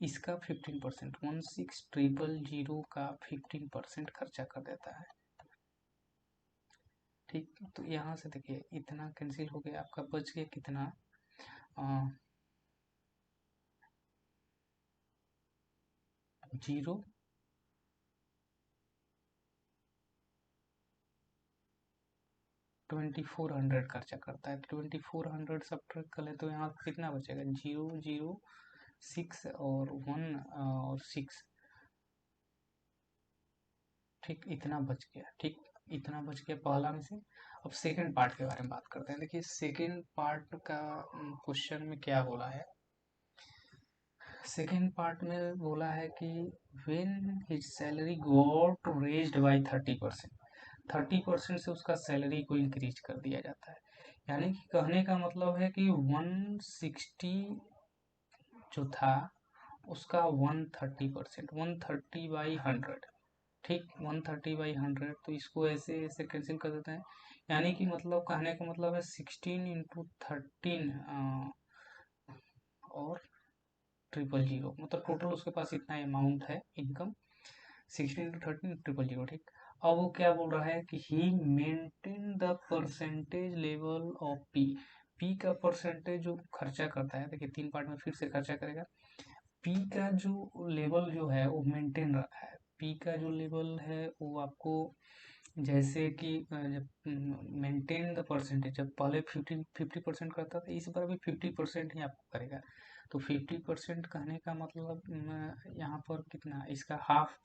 इसका 15%, 16000 का 15% खर्चा कर देता है। ठीक, तो यहाँ से देखिए इतना कैंसिल हो गया, आपका बच गया कितना 0 2400 खर्चा करता है। 2400 सब्ट्रैक्ट कर ले तो यहाँ कितना बचेगा 0 0 6 और 1 और 6। ठीक, इतना बच गया। ठीक, इतना बच गया पहला में से। अब सेकंड पार्ट के बारे में बात करते हैं। देखिए सेकंड पार्ट का क्वेश्चन में क्या बोला है। सेकंड पार्ट में बोला है कि when his salary got raised bye 30%, 30% से उसका सैलरी को इंक्रीज कर दिया जाता है। यानी कि कहने का मतलब है कि 160 जो था उसका 130%, 130/100। ठीक, 130/100, तो इसको ऐसे ऐसे कैंसिल कर देते हैं। यानी कि मतलब कहने का मतलब है 16 इंटू 13 और 000, मतलब टोटल उसके पास इतना अमाउंट है इनकम, 16 इंटू 13 000। ठीक, अब वो क्या बोल रहा है कि he maintain the percentage level of p, p का परसेंटेज जो खर्चा करता है, देखिए 3 पार्ट में फिर से खर्चा करेगा। पी का जो लेवल जो है वो मेंटेन रखा है। पी का जो लेवल है वो आपको जैसे कि जब मेंटेन द परसेंटेज, जब पहले 50% करता था, इस बार भी 50% ही आपको करेगा। तो 50% कहने का मतलब यहाँ पर कितना, इसका हाफ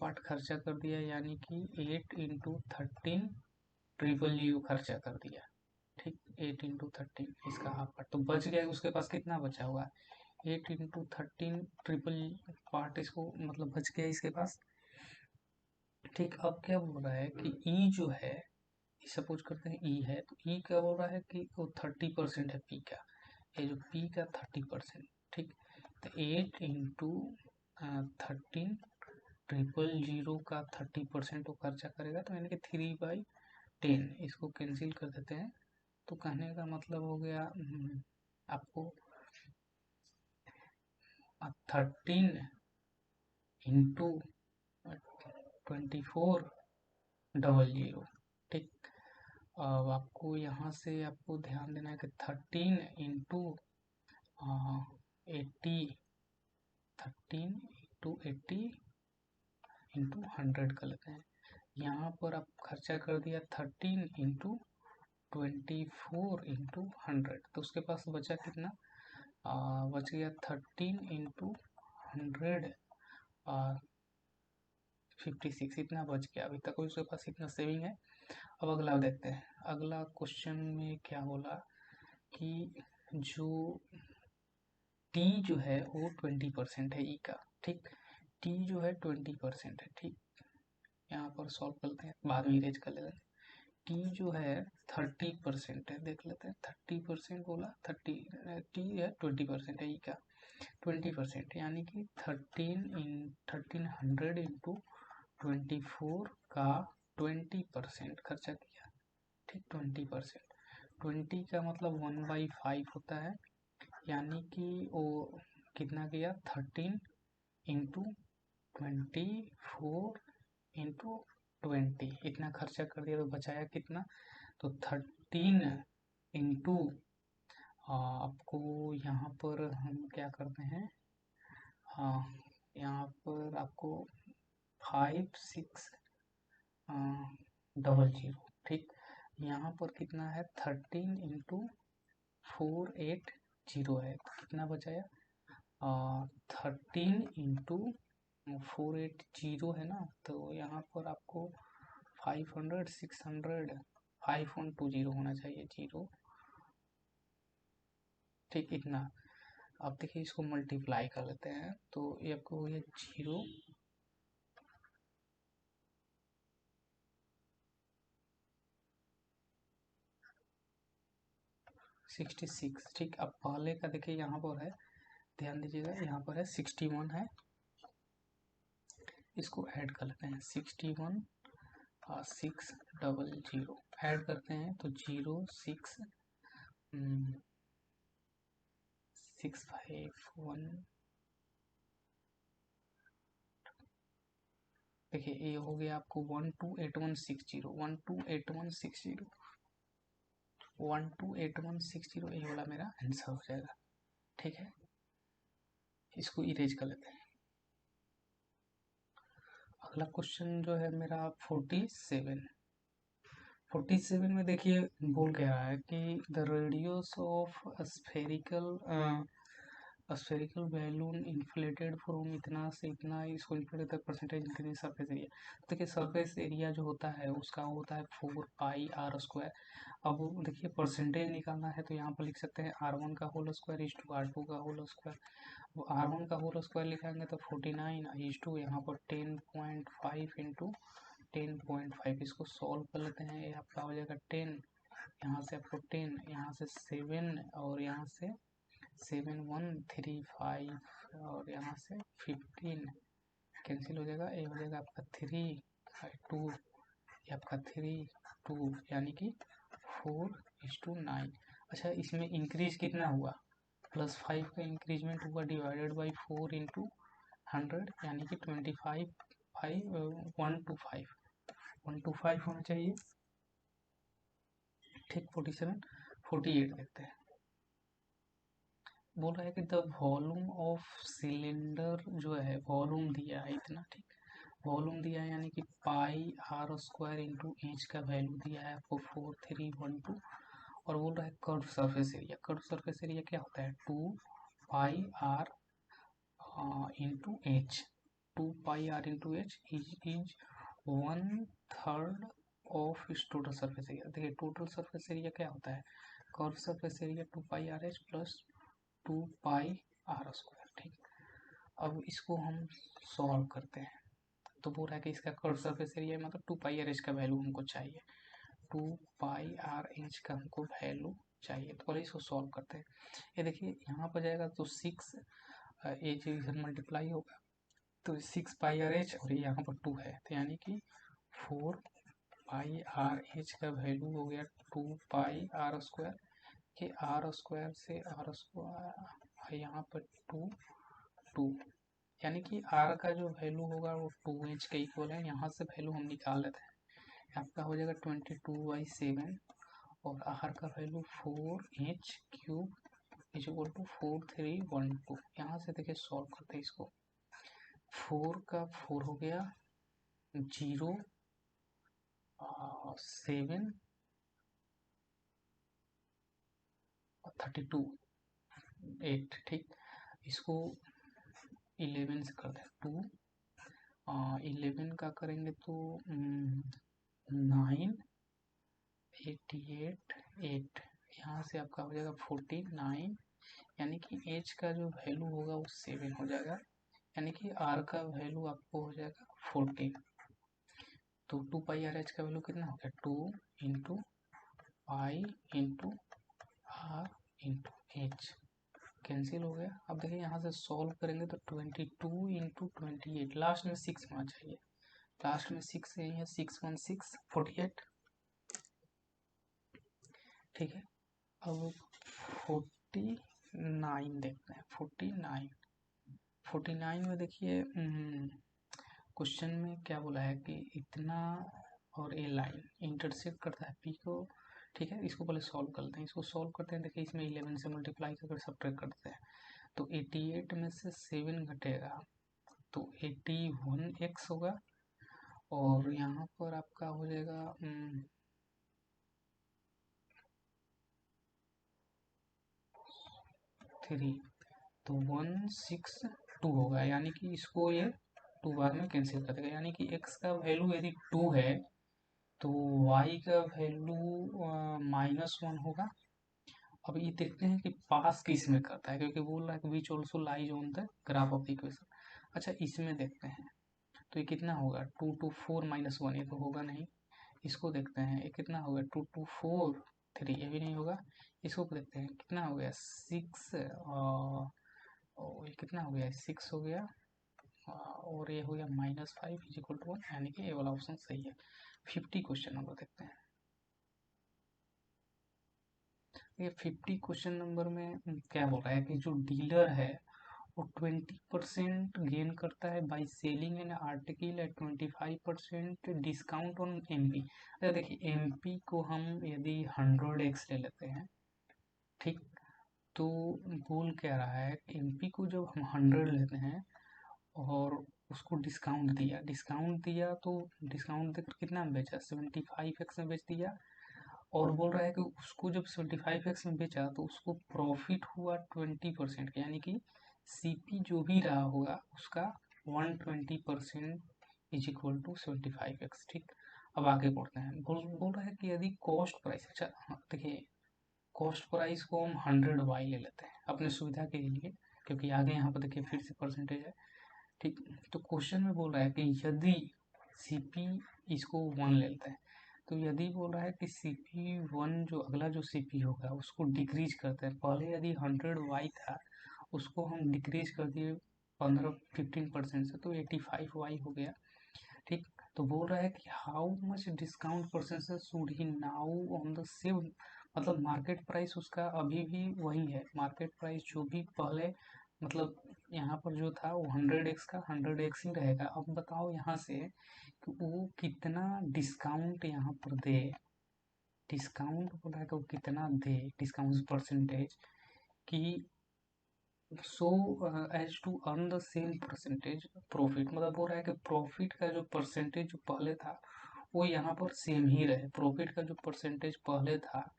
पार्ट खर्चा कर दिया, यानी कि 8 इंटू 13 ट्रिपल जीरो खर्चा कर दिया। ठीक, 8 इंटू 13 इसका हाफ पार्ट, तो बच गया उसके पास कितना बचा हुआ, 8 इंटू 13 ट्रिपल पार्ट इसको मतलब बच गया इसके पास। ठीक, अब क्या बोल रहा है कि ई जो है, सपोज करते हैं ई है, तो ई क्या बोल रहा है कि वो 30% है पी का, ये जो पी का 30%। ठीक, तो 8 इंटू 13 ट्रिपल जीरो का 30% वो खर्चा करेगा, तो यानी कि 3/10 इसको कैंसिल कर देते हैं। तो कहने का मतलब हो गया आपको 13 इंटू 2400। ठीक, अब आपको यहाँ से आपको ध्यान देना है कि 13 इंटू 80, 100 कर लेते हैं। यहाँ पर आप खर्चा कर दिया 13 इंटू 24/100, तो उसके पास बचा कितना, बच गया 13 इंटू 100 56, इतना बच गया। अभी तक उसके पास इतना सेविंग है। अब अगला देखते हैं। अगला क्वेश्चन में क्या बोला कि जो टी जो है वो 20% है ई का। ठीक, टी जो है 20% है। ठीक, यहाँ पर सॉल्व करते हैं, बाद में इरेज कर लेते हैं। टी जो है 30% है, देख लेते हैं 30% बोला, 30 टी है 20% है ई का, 20% यानी कि 1300 इंटू 24 का 20% खर्चा किया। ठीक, 20%, 20 का मतलब 1/5 होता है, यानी कि वो कितना गया 13 इंटू 24 इंटू 20, इतना खर्चा कर दिया। तो बचाया कितना, तो 13 इंटू आपको यहाँ पर हम क्या करते हैं, यहाँ पर आपको 5600। ठीक, यहाँ पर कितना है 13 इंटू 480 है, तो कितना बचाया 13 इंटू 480 है ना, तो यहाँ पर आपको 500 600 5120 होना चाहिए, जीरो। ठीक, इतना। अब देखिए इसको मल्टीप्लाई कर लेते हैं, तो ये आपको हो गया 0 66। ठीक, अब पहले का देखिए यहाँ पर है, ध्यान दीजिएगा, यहाँ पर है 61 है, इसको ऐड कर लेते हैं 61 600 ऐड करते हैं, तो 061 देखिए ये हो गया आपको 128160 128160 ये वाला मेरा आंसर हो जाएगा। ठीक है, इसको इरेज कर लेते हैं। अगला क्वेश्चन जो है मेरा 47 में देखिए बोल क्या रहा है कि the radius of spherical balloon inflated from इतना से इतना, इसको इन्फ्लेट तक परसेंटेज इंक्रीज सरफेस एरिया। देखिए सरफेस एरिया जो होता है उसका होता है 4πr²। अब देखिए परसेंटेज निकालना है, तो यहाँ पर लिख सकते हैं r1 का whole square is to r2 का होल स्क्वायर। वो r1 का होल स्क्वायर लिखाएंगे तो 49 इज टू यहाँ पर 10.5 इंटू 10.5, इसको सॉल्व कर लेते हैं। ये आपका हो जाएगा 10, यहाँ से आपको 10, यहाँ से 7 और यहाँ से 7135 और यहाँ से 15 कैंसिल हो जाएगा। ये हो जाएगा आपका 3/2, ये आपका 3/2 यानी कि 4:9। अच्छा, इसमें इंक्रीज कितना हुआ, +5 का इंक्रीजमेंट हुआ डिवाइडेड बाई 4 इंटू 100, यानी कि 125 होना चाहिए। ठीक 47 48 देखते हैं। बोल रहा है कि द वॉल्यूम ऑफ सिलेंडर जो है वॉल्यूम दिया है इतना, ठीक वॉल्यूम दिया है यानी कि pi r square into h का वैल्यू दिया है आपको 4312 और बोल रहा है curve surface area. Curve surface area क्या होता है 2 pi r into h. 2 pi r into h is 1/3 of इस टोटल सरफेस एरिया। देखिए टोटल सरफेस एरिया क्या होता है curve surface area 2 pi are h plus 2 pi r square, ठीक। अब इसको हम सॉल्व करते हैं तो बोल रहा है कि इसका कर्व सरफेस एरिया मतलब 2 पाई आर एच का वैल्यू हमको चाहिए, 2 पाई आर एच का हमको वैल्यू चाहिए। तो पहले इसको सॉल्व करते हैं। ये देखिए यहाँ पर जाएगा तो 6 एच इधर मल्टीप्लाई होगा तो 6 पाई आर एच और यहाँ पर 2 है तो यानी कि 4 पाई आर एच का वैल्यू हो गया 2 पाई आर स्क्वायर के आर स्क्वायर से आर स्क्वायर यहाँ पर 2 यानी कि आर का जो वैल्यू होगा वो 2h का इक्वल है। यहाँ से वैल्यू हम निकाल लेते हैं, आपका हो जाएगा 22/7 और आर का value 4h³ is equal to 4312। यहाँ से देखिए सॉल्व करते हैं इसको। 4 का 4 हो गया 0 7 और 32 8, ठीक। इसको 11 से करते हैं 2 11 का करेंगे तो 9 88 8 यहाँ से आपका हो जाएगा 49 यानी कि एच का जो वैल्यू होगा वो 7 हो जाएगा यानी कि आर का वैल्यू आपको हो जाएगा 14। तो 2 पाई आर एच का वैल्यू कितना हो गया 2 into pi into R into H cancel हो गया। अब देखिए यहाँ से सॉल्व करेंगे तो 22 इंटू 28 लास्ट में 6 होना चाहिए, लास्ट में 6 यही है 6 1 6 48, ठीक है। अब 49 देखते हैं 49 में देखिए क्वेश्चन में क्या बोला है कि इतना और ए लाइन इंटरसेक्ट करता है पी को, ठीक है। इसको पहले सॉल्व करते हैं, इसको सॉल्व करते हैं। देखिए इसमें 11 से मल्टीप्लाई करके सब्ट्रैक्ट करते हैं तो 88 में से 7 घटेगा तो 81x होगा और यहाँ पर आपका हो जाएगा 3 तो 162 होगा यानी कि इसको ये 2 बार में कैंसिल कर देगा यानी कि x का वैल्यू यदि 2 है तो y का वैल्यू -1 होगा। अब ये देखते हैं कि पास किस में करता है क्योंकि बोल रहा है कि which also lies on the graph of the equation. अच्छा इसमें देखते हैं तो ये कितना होगा 2 2 4 -1 ये तो होगा नहीं। इसको देखते हैं ये कितना होगा 2 2 4 3 ये भी नहीं होगा। इसको देखते हैं कितना हो गया 6 ये कितना हो गया 6 हो गया और ये हो गया -5 इज इक्वल टू 1 यानी कि ये वाला ऑप्शन सही है। 50 क्वेश्चन नंबर देखते हैं। ये 50 क्वेश्चन नंबर में क्या बोल रहा है कि जो डीलर है वो 20% गेन करता है by selling an article at 25% discount on MP. अगर देखिए एमपी को हम यदि 100x ले लेते हैं, ठीक, तो बोल क्या रहा है एमपी को जब हम 100 लेते हैं और उसको डिस्काउंट दिया तो डिस्काउंट देकर कितना में बेचा 75x में बेच दिया और बोल रहा है कि उसको जब 75x में बेचा तो उसको प्रॉफिट हुआ 20% यानी कि सीपी जो भी रहा होगा उसका 120% इज इक्वल टू 75x, ठीक। अब आगे बढ़ते हैं। बोल रहा है कि यदि कॉस्ट प्राइस, अच्छा देखिए कॉस्ट प्राइस को हम 100y ले लेते हैं अपने सुविधा के लिए क्योंकि आगे यहाँ पर देखिए फिर से परसेंटेज है, ठीक। तो क्वेश्चन में बोल रहा है कि यदि सीपी इसको 1 ले लेते हैं तो यदि बोल रहा है कि CP1 जो अगला जो CP होगा उसको डिक्रीज करते हैं। पहले यदि 100y था उसको हम डिक्रीज कर दिए 15% से तो 85y हो गया, ठीक। तो बोल रहा है कि how much discount percentage should he now on the same, मतलब मार्केट प्राइस उसका अभी भी वही है, मार्केट प्राइस जो भी पहले मतलब यहाँ पर जो था वो 100x का 100x ही रहेगा। अब बताओ यहाँ से कि वो कितना डिस्काउंट यहाँ पर दे, डिस्काउंट बोला है कि वो कितना दे, डिस्काउंट परसेंटेज कि so as to earn the same percentage profit, मतलब बोल रहा है कि प्रॉफिट का जो परसेंटेज जो पहले था वो यहाँ पर सेम ही रहे। प्रॉफिट का जो परसेंटेज पहले था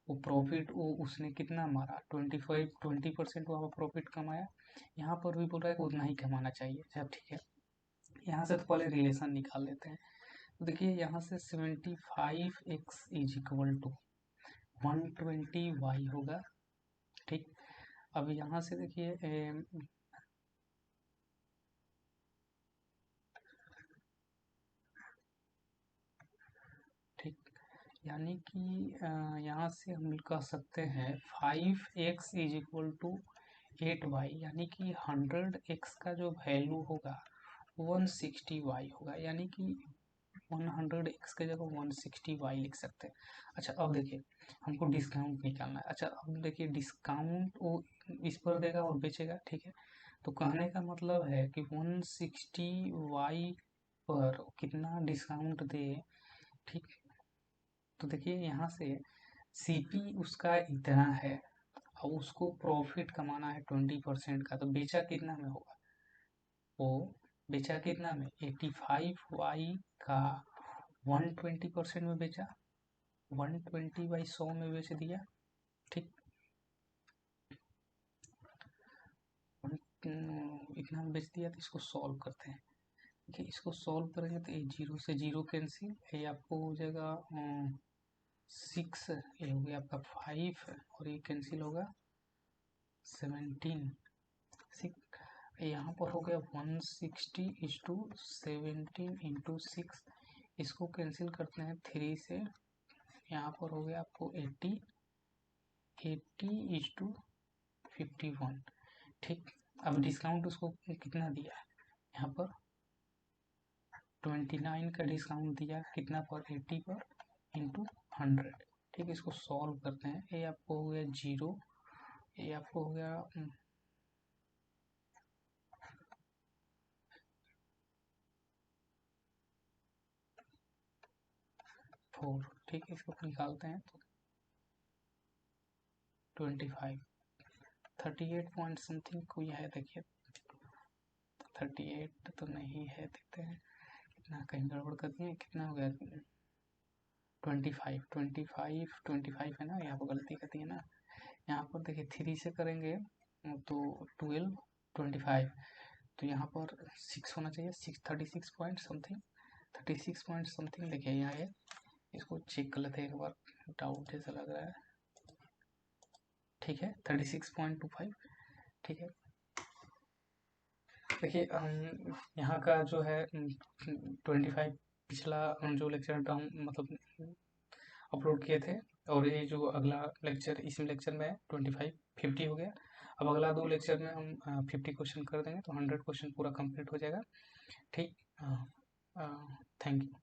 वो प्रॉफिट वो उसने कितना मारा 20% वहाँ पर प्रॉफिट कमाया, यहाँ पर भी बोल रहा है कि उतना ही कमाना चाहिए। अच्छा ठीक है, यहाँ से तो पहले रिलेशन निकाल लेते हैं। तो देखिए यहाँ से 75x is equal to 120y होगा। ठीक, अब यहाँ से देखिए ठीक, यानी कि यहाँ से हम कह सकते हैं 5x is equal to 8y, यानी कि 100x का जो वैल्यू होगा 160y होगा, यानी कि 100x के जगह 160y लिख सकते हैं। अच्छा अब देखिए हमको डिस्काउंट निकालना है। अच्छा अब देखिए डिस्काउंट वो इस पर देगा और बेचेगा, ठीक है। तो कहने का मतलब है कि 160y पर कितना डिस्काउंट दे, ठीक। तो देखिए यहाँ से सीपी उसका इतना है और उसको प्रॉफिट कमाना है 20% का, तो बेचा कितना में होगा, वो बेचा कितना में 85y का 120% में बेचा, 120/100 में बेच दिया। ठीक, इतना में बेच दिया। तो इसको सॉल्व करते हैं। देखिए इसको सॉल्व करेंगे तो ये 0 से 0 कैंसिल, ये आपको हो जाएगा 6, ये हो गया आपका 5 और ये कैंसिल होगा 17। यहाँ पर हो गया 160:17 × 6, इसको कैंसिल करते हैं 3 से, यहाँ पर हो गया आपको 80:51। ठीक, अब डिस्काउंट उसको कितना दिया है, यहाँ पर 29 का डिस्काउंट दिया, कितना पर 80 पर इंटू 100। ठीक, इसको सॉल्व करते हैं। ये आपको हो गया 0, ये आपको हो गया 4। ठीक है, इसको निकालते हैं तो 25 38 पॉइंट समथिंग कोई है, देखिए 38 तो नहीं है, देखते हैं कितना, कहीं गड़बड़ कर दिए, कितना हो गया 25 है ना, यहाँ पर गलती कर दी है ना। यहाँ पर देखिए 3 से करेंगे तो 12 25, तो यहाँ पर 6 होना चाहिए, 36 पॉइंट समथिंग, 36 पॉइंट समथिंग। देखिए यहाँ है, इसको चेक कर लेते हैं एक बार, डाउट जैसा लग रहा है। ठीक है 36.25। ठीक है, देखिए यहाँ का जो है 25 पिछला जो लेक्चर मतलब अपलोड किए थे, और ये जो अगला लेक्चर इस लेक्चर में 25 50 हो गया। अब अगला 2 लेक्चर में हम 50 क्वेश्चन कर देंगे तो 100 क्वेश्चन पूरा कंप्लीट हो जाएगा। ठीक, थैंक यू।